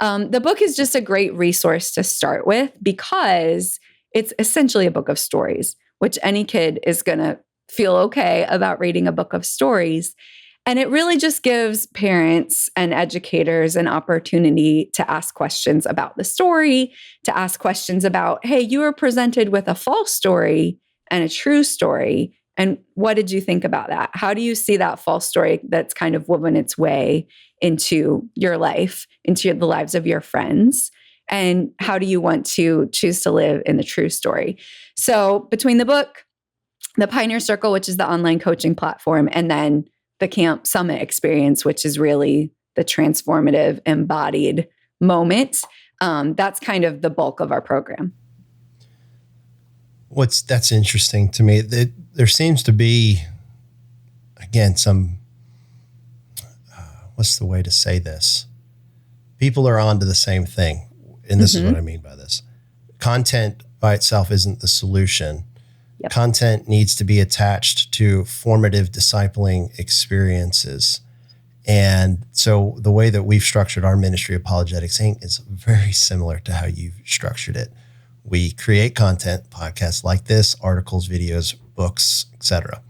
The book is just a great resource to start with because it's essentially a book of stories, which any kid is going to feel okay about reading a book of stories. And it really just gives parents and educators an opportunity to ask questions about the story, to ask questions about, hey, you were presented with a false story and a true story. And what did you think about that? How do you see that false story that's kind of woven its way into your life, into the lives of your friends? And how do you want to choose to live in the true story? So between the book, the Pioneer Circle, which is the online coaching platform, and then the Camp Summit experience, which is really the transformative embodied moment, that's kind of the bulk of our program. That's interesting to me. There seems to be, again, some, what's the way to say this? People are onto the same thing. And this is what I mean by this. Content by itself isn't the solution. Yep. Content needs to be attached to formative discipling experiences. And so the way that we've structured our ministry, Apologetics Inc., is very similar to how you've structured it. We create content, podcasts like this, articles, videos, books, etc.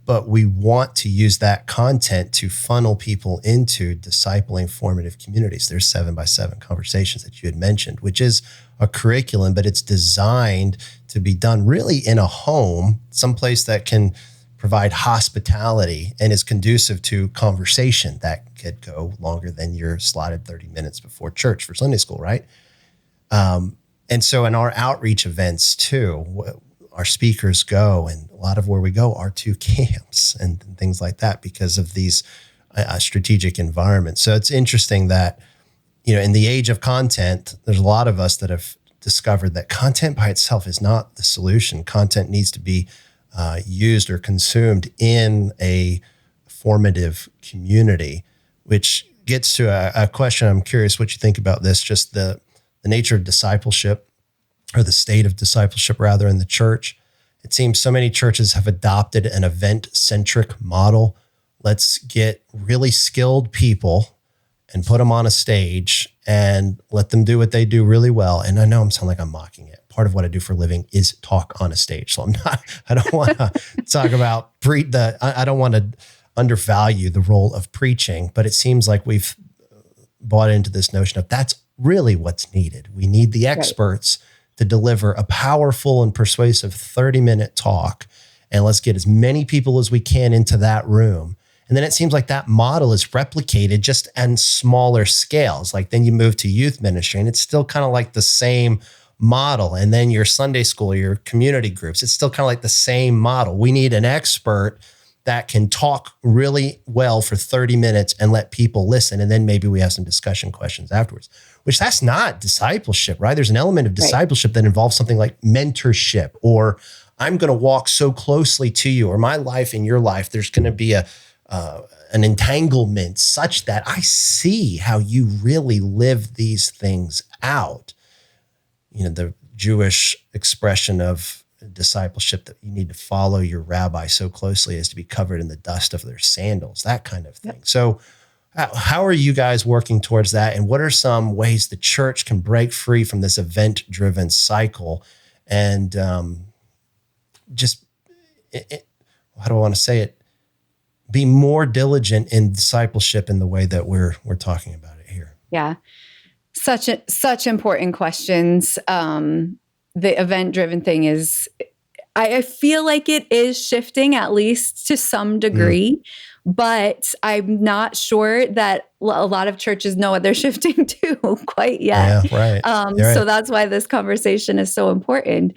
But we want to use that content to funnel people into discipling formative communities. There's 7x7 conversations that you had mentioned, which is a curriculum, but it's designed to be done really in a home, someplace that can provide hospitality and is conducive to conversation that could go longer than your slotted 30 minutes before church for Sunday school, right? And so in our outreach events too, our speakers go, and a lot of where we go are to camps and things like that because of these strategic environments. So it's interesting that, in the age of content, there's a lot of us that have discovered that content by itself is not the solution. Content needs to be used or consumed in a formative community, which gets to a question. I'm curious what you think about this, just the nature of discipleship, or the state of discipleship rather, in the church. It seems so many churches have adopted an event-centric model. Let's get really skilled people and put them on a stage and let them do what they do really well. And I know I'm sounding like I'm mocking it. Part of what I do for a living is talk on a stage. So I don't want to talk about I don't want to undervalue the role of preaching, but it seems like we've bought into this notion of that's really what's needed. We need the experts to deliver a powerful and persuasive 30-minute talk. And let's get as many people as we can into that room. And then it seems like that model is replicated just on smaller scales. Like then you move to youth ministry and it's still kind of like the same model. And then your Sunday school, your community groups, it's still kind of like the same model. We need an expert that can talk really well for 30 minutes and let people listen. And then maybe we have some discussion questions afterwards, which that's not discipleship, right? There's an element of discipleship that involves something like mentorship, or I'm going to walk so closely to you, or my life in your life, there's going to be an entanglement such that I see how you really live these things out. The Jewish expression of discipleship, that you need to follow your rabbi so closely as to be covered in the dust of their sandals, that kind of thing. Yep. So how are you guys working towards that? And what are some ways the church can break free from this event-driven cycle and how do I want to say it? Be more diligent in discipleship in the way that we're talking about it here. Yeah. Such important questions. The event-driven thing is, I feel like it is shifting, at least to some degree, but I'm not sure that a lot of churches know what they're shifting to quite yet. Yeah, right. So that's why this conversation is so important.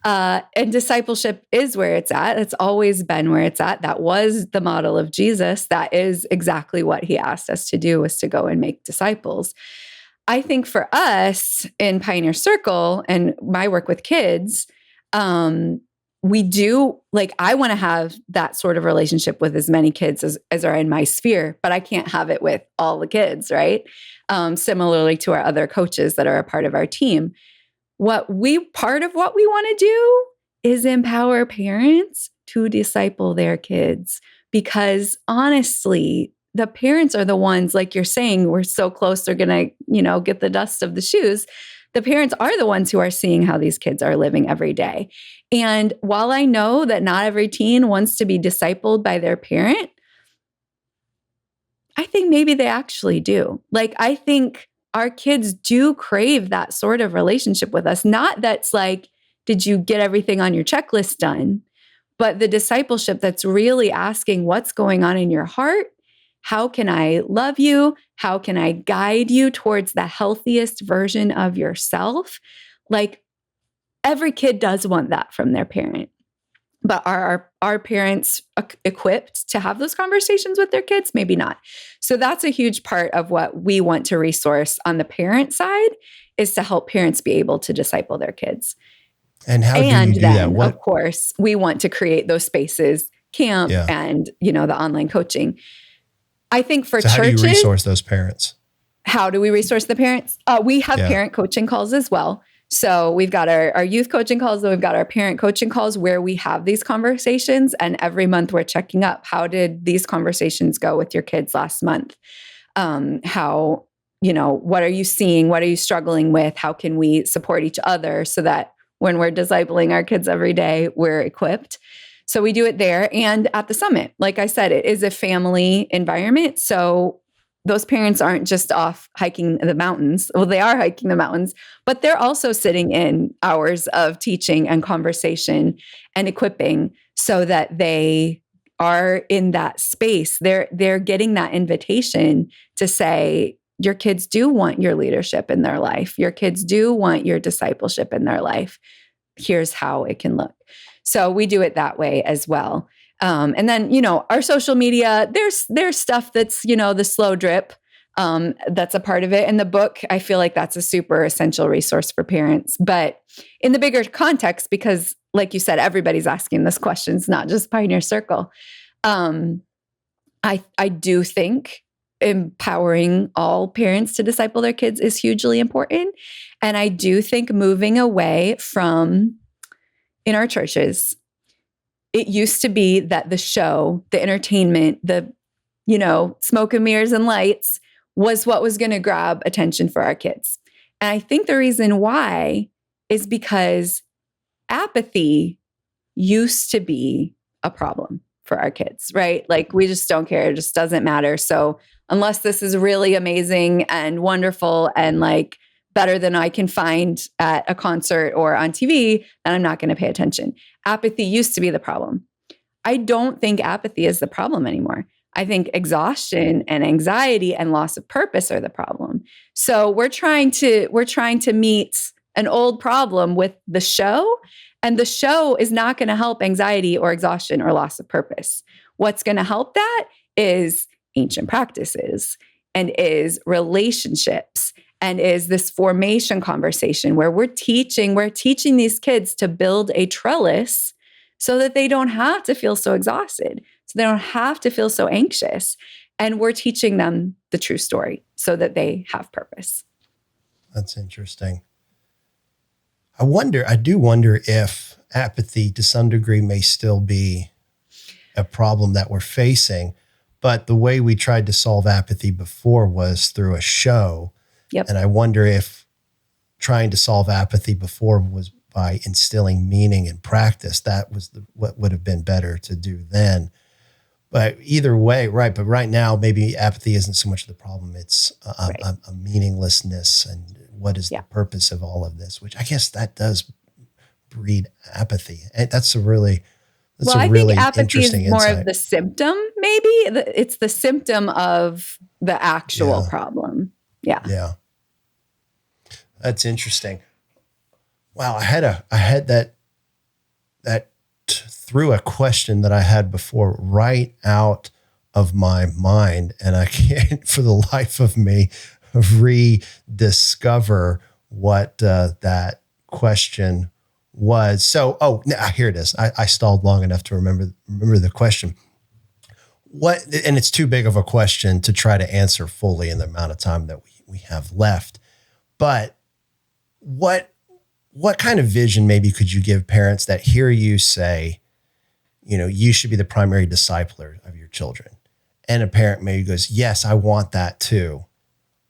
And discipleship is where it's at. It's always been where it's at. That was the model of Jesus. That is exactly what he asked us to do, was to go and make disciples. I think for us in Pioneer Circle and my work with kids, we do, I want to have that sort of relationship with as many kids as are in my sphere, but I can't have it with all the kids, right? Similarly to our other coaches that are a part of our team. Part of what we want to do is empower parents to disciple their kids, because honestly, the parents are the ones, like you're saying, we're so close, they're going to, get the dust of the shoes. The parents are the ones who are seeing how these kids are living every day. And while I know that not every teen wants to be discipled by their parent, I think maybe they actually do. I think our kids do crave that sort of relationship with us. Not that's like, did you get everything on your checklist done? But the discipleship that's really asking what's going on in your heart. How can I love you? How can I guide you towards the healthiest version of yourself? Every kid does want that from their parent. But are our parents equipped to have those conversations with their kids? Maybe not. So that's a huge part of what we want to resource on the parent side, is to help parents be able to disciple their kids. And how do you do that? Of course, we want to create those spaces, camp and, the online coaching. I think for churches. How do you resource those parents? How do we resource the parents? We have parent coaching calls as well. So we've got our youth coaching calls, and we've got our parent coaching calls where we have these conversations. And every month we're checking up. How did these conversations go with your kids last month? What are you seeing? What are you struggling with? How can we support each other so that when we're discipling our kids every day, we're equipped? So we do it there and at the summit. Like I said, it is a family environment. So those parents aren't just off hiking the mountains. Well, they are hiking the mountains, but they're also sitting in hours of teaching and conversation and equipping so that they are in that space. They're getting that invitation to say, your kids do want your leadership in their life. Your kids do want your discipleship in their life. here's how it can look. So we do it that way as well. And then, our social media, there's stuff that's, the slow drip. That's a part of it. And the book, I feel like that's a super essential resource for parents. But in the bigger context, because like you said, everybody's asking this question, it's not just Pioneer Circle. I do think empowering all parents to disciple their kids is hugely important. And I do think moving away from, in our churches, it used to be that the show, the entertainment, the, smoke and mirrors and lights was what was going to grab attention for our kids. And I think the reason why is because apathy used to be a problem for our kids, right? Like we just don't care. It just doesn't matter. So unless this is really amazing and wonderful and like better than I can find at a concert or on TV, then I'm not going to pay attention. Apathy used to be the problem. I don't think apathy is the problem anymore. I think exhaustion and anxiety and loss of purpose are the problem. So we're trying to meet an old problem with the show, and the show is not going to help anxiety or exhaustion or loss of purpose. What's going to help that is ancient practices and is relationships and is this formation conversation where we're teaching these kids to build a trellis so that they don't have to feel so exhausted, so they don't have to feel so anxious. And we're teaching them the true story so that they have purpose. That's interesting. I do wonder if apathy to some degree may still be a problem that we're facing, but the way we tried to solve apathy before was through a show. Yep. And I wonder if trying to solve apathy before was by instilling meaning in practice. That was what would have been better to do then. But either way, right. But right now, maybe apathy isn't so much the problem. It's a meaninglessness and what is the purpose of all of this, which I guess that does breed apathy. And I think apathy is more of the symptom, maybe. It's the symptom of the actual problem. Yeah. Yeah. That's interesting. Wow. I had that threw a question that I had before right out of my mind, and I can't for the life of me rediscover what that question was. So, here it is. I stalled long enough to remember the question. And it's too big of a question to try to answer fully in the amount of time that we have left. But what kind of vision maybe could you give parents that hear you say, you should be the primary discipler of your children? And a parent maybe goes, yes, I want that too.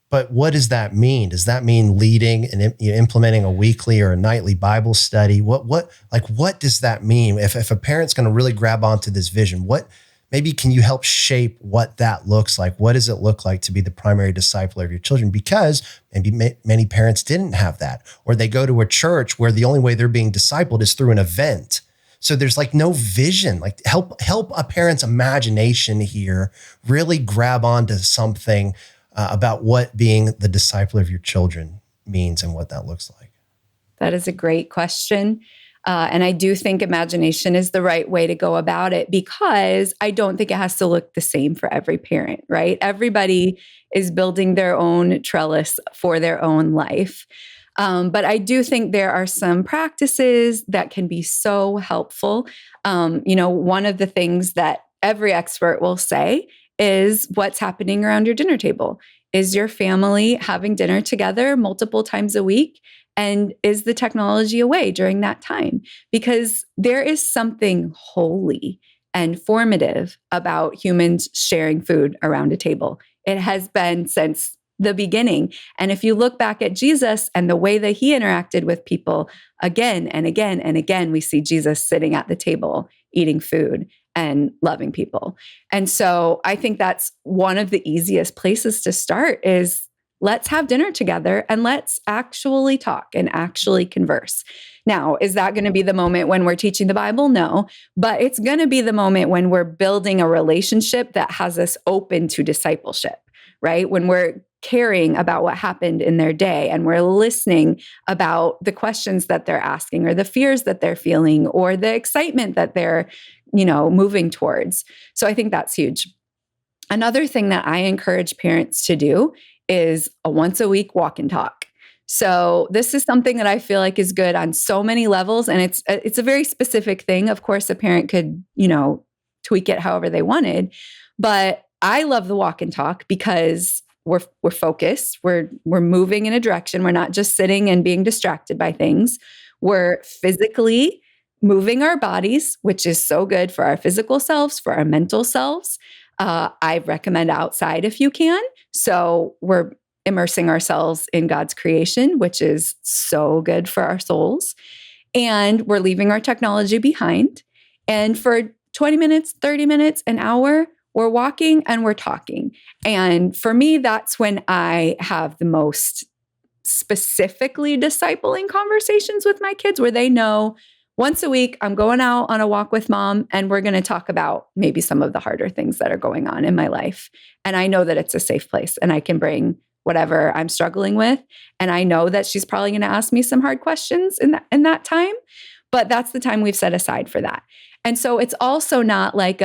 But what does that mean? Does that mean leading and implementing a weekly or a nightly Bible study? What does that mean? If a parent's going to really grab onto this vision, maybe can you help shape what that looks like? What does it look like to be the primary discipler of your children? Because maybe many parents didn't have that, or they go to a church where the only way they're being discipled is through an event. So there's like no vision. Like help a parent's imagination here really grab onto something about what being the discipler of your children means and what that looks like. That is a great question. And I do think imagination is the right way to go about it, because I don't think it has to look the same for every parent, right? Everybody is building their own trellis for their own life. But I do think there are some practices that can be so helpful. One of the things that every expert will say is what's happening around your dinner table. Is your family having dinner together multiple times a week? And is the technology away during that time? Because there is something holy and formative about humans sharing food around a table. It has been since the beginning. And if you look back at Jesus and the way that he interacted with people again and again and again, we see Jesus sitting at the table, eating food and loving people. And so I think that's one of the easiest places to start is let's have dinner together and let's actually talk and actually converse. Now, is that going to be the moment when we're teaching the Bible? No, but it's going to be the moment when we're building a relationship that has us open to discipleship, right? When we're caring about what happened in their day, and we're listening about the questions that they're asking or the fears that they're feeling or the excitement that they're, moving towards. So I think that's huge. Another thing that I encourage parents to do is a once a week walk and talk. So this is something that I feel like is good on so many levels, and it's a very specific thing. Of course, a parent could, tweak it however they wanted, but I love the walk and talk because we're focused, we're moving in a direction. We're not just sitting and being distracted by things. We're physically moving our bodies, which is so good for our physical selves, for our mental selves. I recommend outside if you can. So we're immersing ourselves in God's creation, which is so good for our souls. And we're leaving our technology behind. And for 20 minutes, 30 minutes, an hour, we're walking and we're talking. And for me, that's when I have the most specifically discipling conversations with my kids, where they know once a week, I'm going out on a walk with mom, and we're going to talk about maybe some of the harder things that are going on in my life. And I know that it's a safe place, and I can bring whatever I'm struggling with. And I know that she's probably going to ask me some hard questions in that time, but that's the time we've set aside for that. And so it's also not like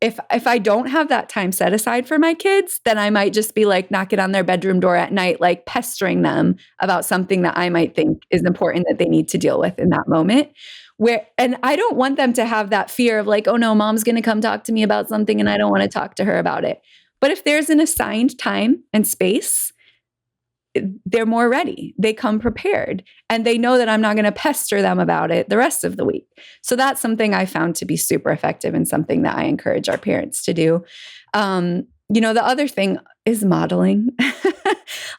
if I don't have that time set aside for my kids, then I might just be like knocking on their bedroom door at night, like pestering them about something that I might think is important that they need to deal with in that moment. And I don't want them to have that fear of like, oh no, mom's going to come talk to me about something and I don't want to talk to her about it. But if there's an assigned time and space, they're more ready. They come prepared, and they know that I'm not going to pester them about it the rest of the week. So that's something I found to be super effective, and something that I encourage our parents to do. The other thing is modeling.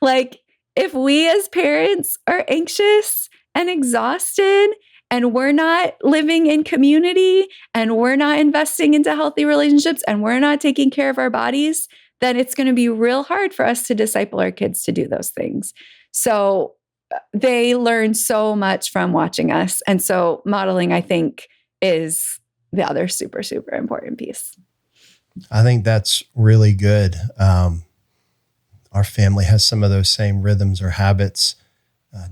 Like, if we as parents are anxious and exhausted, and we're not living in community, and we're not investing into healthy relationships, and we're not taking care of our bodies, then it's going to be real hard for us to disciple our kids to do those things. So they learn so much from watching us. And so modeling, I think, is the other super, super important piece. I think that's really good. Our family has some of those same rhythms or habits.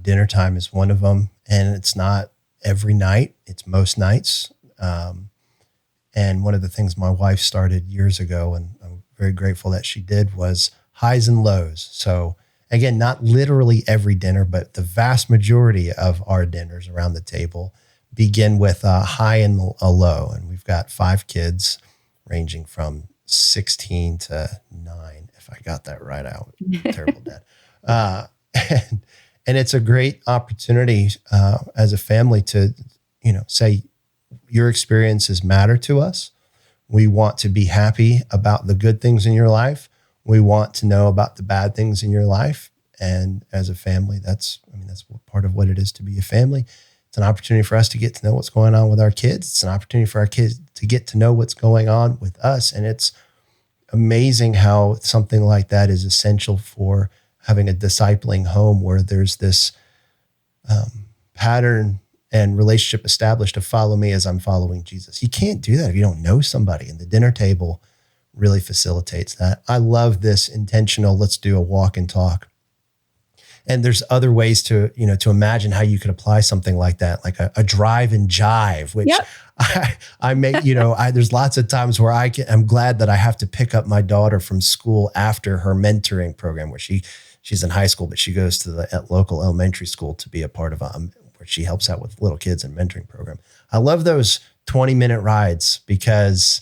Dinner time is one of them. And it's not every night, it's most nights. And one of the things my wife started years ago, and I'm very grateful that she did, was highs and lows. So again, not literally every dinner, but the vast majority of our dinners around the table begin with a high and a low. And we've got 5 kids ranging from 16 to 9, if I got that right out. Terrible dad. And it's a great opportunity as a family to, say, your experiences matter to us. We want to be happy about the good things in your life. We want to know about the bad things in your life. And as a family, that's part of what it is to be a family. It's an opportunity for us to get to know what's going on with our kids. It's an opportunity for our kids to get to know what's going on with us. And it's amazing how something like that is essential for having a discipling home, where there's this pattern and relationship established to follow me as I'm following Jesus. You can't do that if you don't know somebody, and the dinner table really facilitates that. I love this intentional, let's do a walk and talk. And there's other ways to imagine how you could apply something like that, like a drive and jive, which yep. I make, there's lots of times where I'm glad that I have to pick up my daughter from school after her mentoring program, where she's in high school, but she goes to the local elementary school to be a part of where she helps out with little kids in mentoring program. I love those 20-minute rides because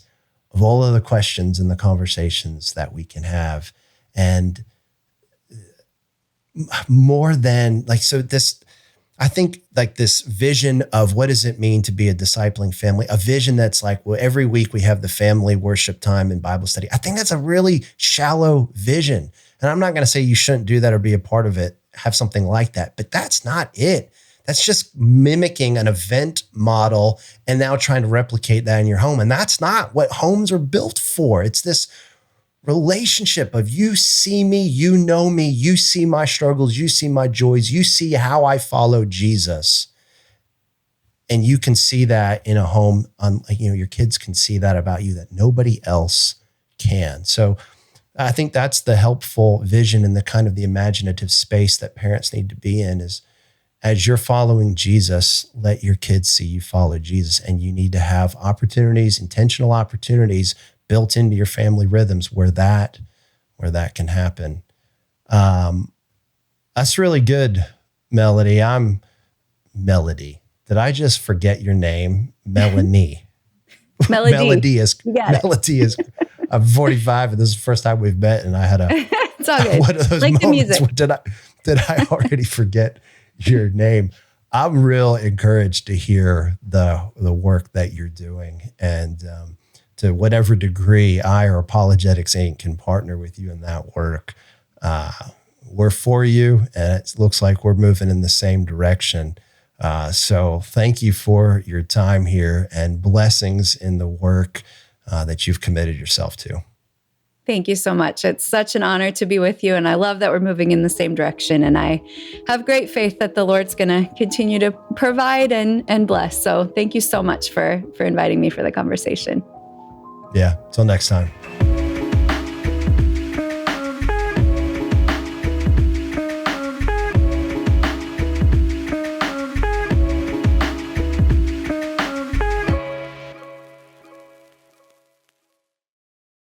of all of the questions and the conversations that we can have. And more than I think this vision of what does it mean to be a discipling family, a vision that's like, well, every week we have the family worship time and Bible study. I think that's a really shallow vision. And I'm not going to say you shouldn't do that or be a part of it, have something like that, but that's not it. That's just mimicking an event model and now trying to replicate that in your home. And that's not what homes are built for. It's this relationship of you see me, you know me, you see my struggles, you see my joys, you see how I follow Jesus. And you can see that in a home, your kids can see that about you that nobody else can. So I think that's the helpful vision and the kind of the imaginative space that parents need to be in is as you're following Jesus, let your kids see you follow Jesus. And you need to have opportunities, intentional opportunities built into your family rhythms where that can happen. That's really good, Melody. I'm Melody. Did I just forget your name? Melanie. Melody. Melody is I'm 45 and this is the first time we've met and I had it's all good. one of those like moments where did I already forget your name? I'm real encouraged to hear the work that you're doing and to whatever degree I or Apologetics Inc. can partner with you in that work. We're for you and it looks like we're moving in the same direction. So thank you for your time here and blessings in the work that you've committed yourself to. Thank you so much. It's such an honor to be with you. And I love that we're moving in the same direction. And I have great faith that the Lord's going to continue to provide and bless. So thank you so much for inviting me for the conversation. Yeah. Till next time.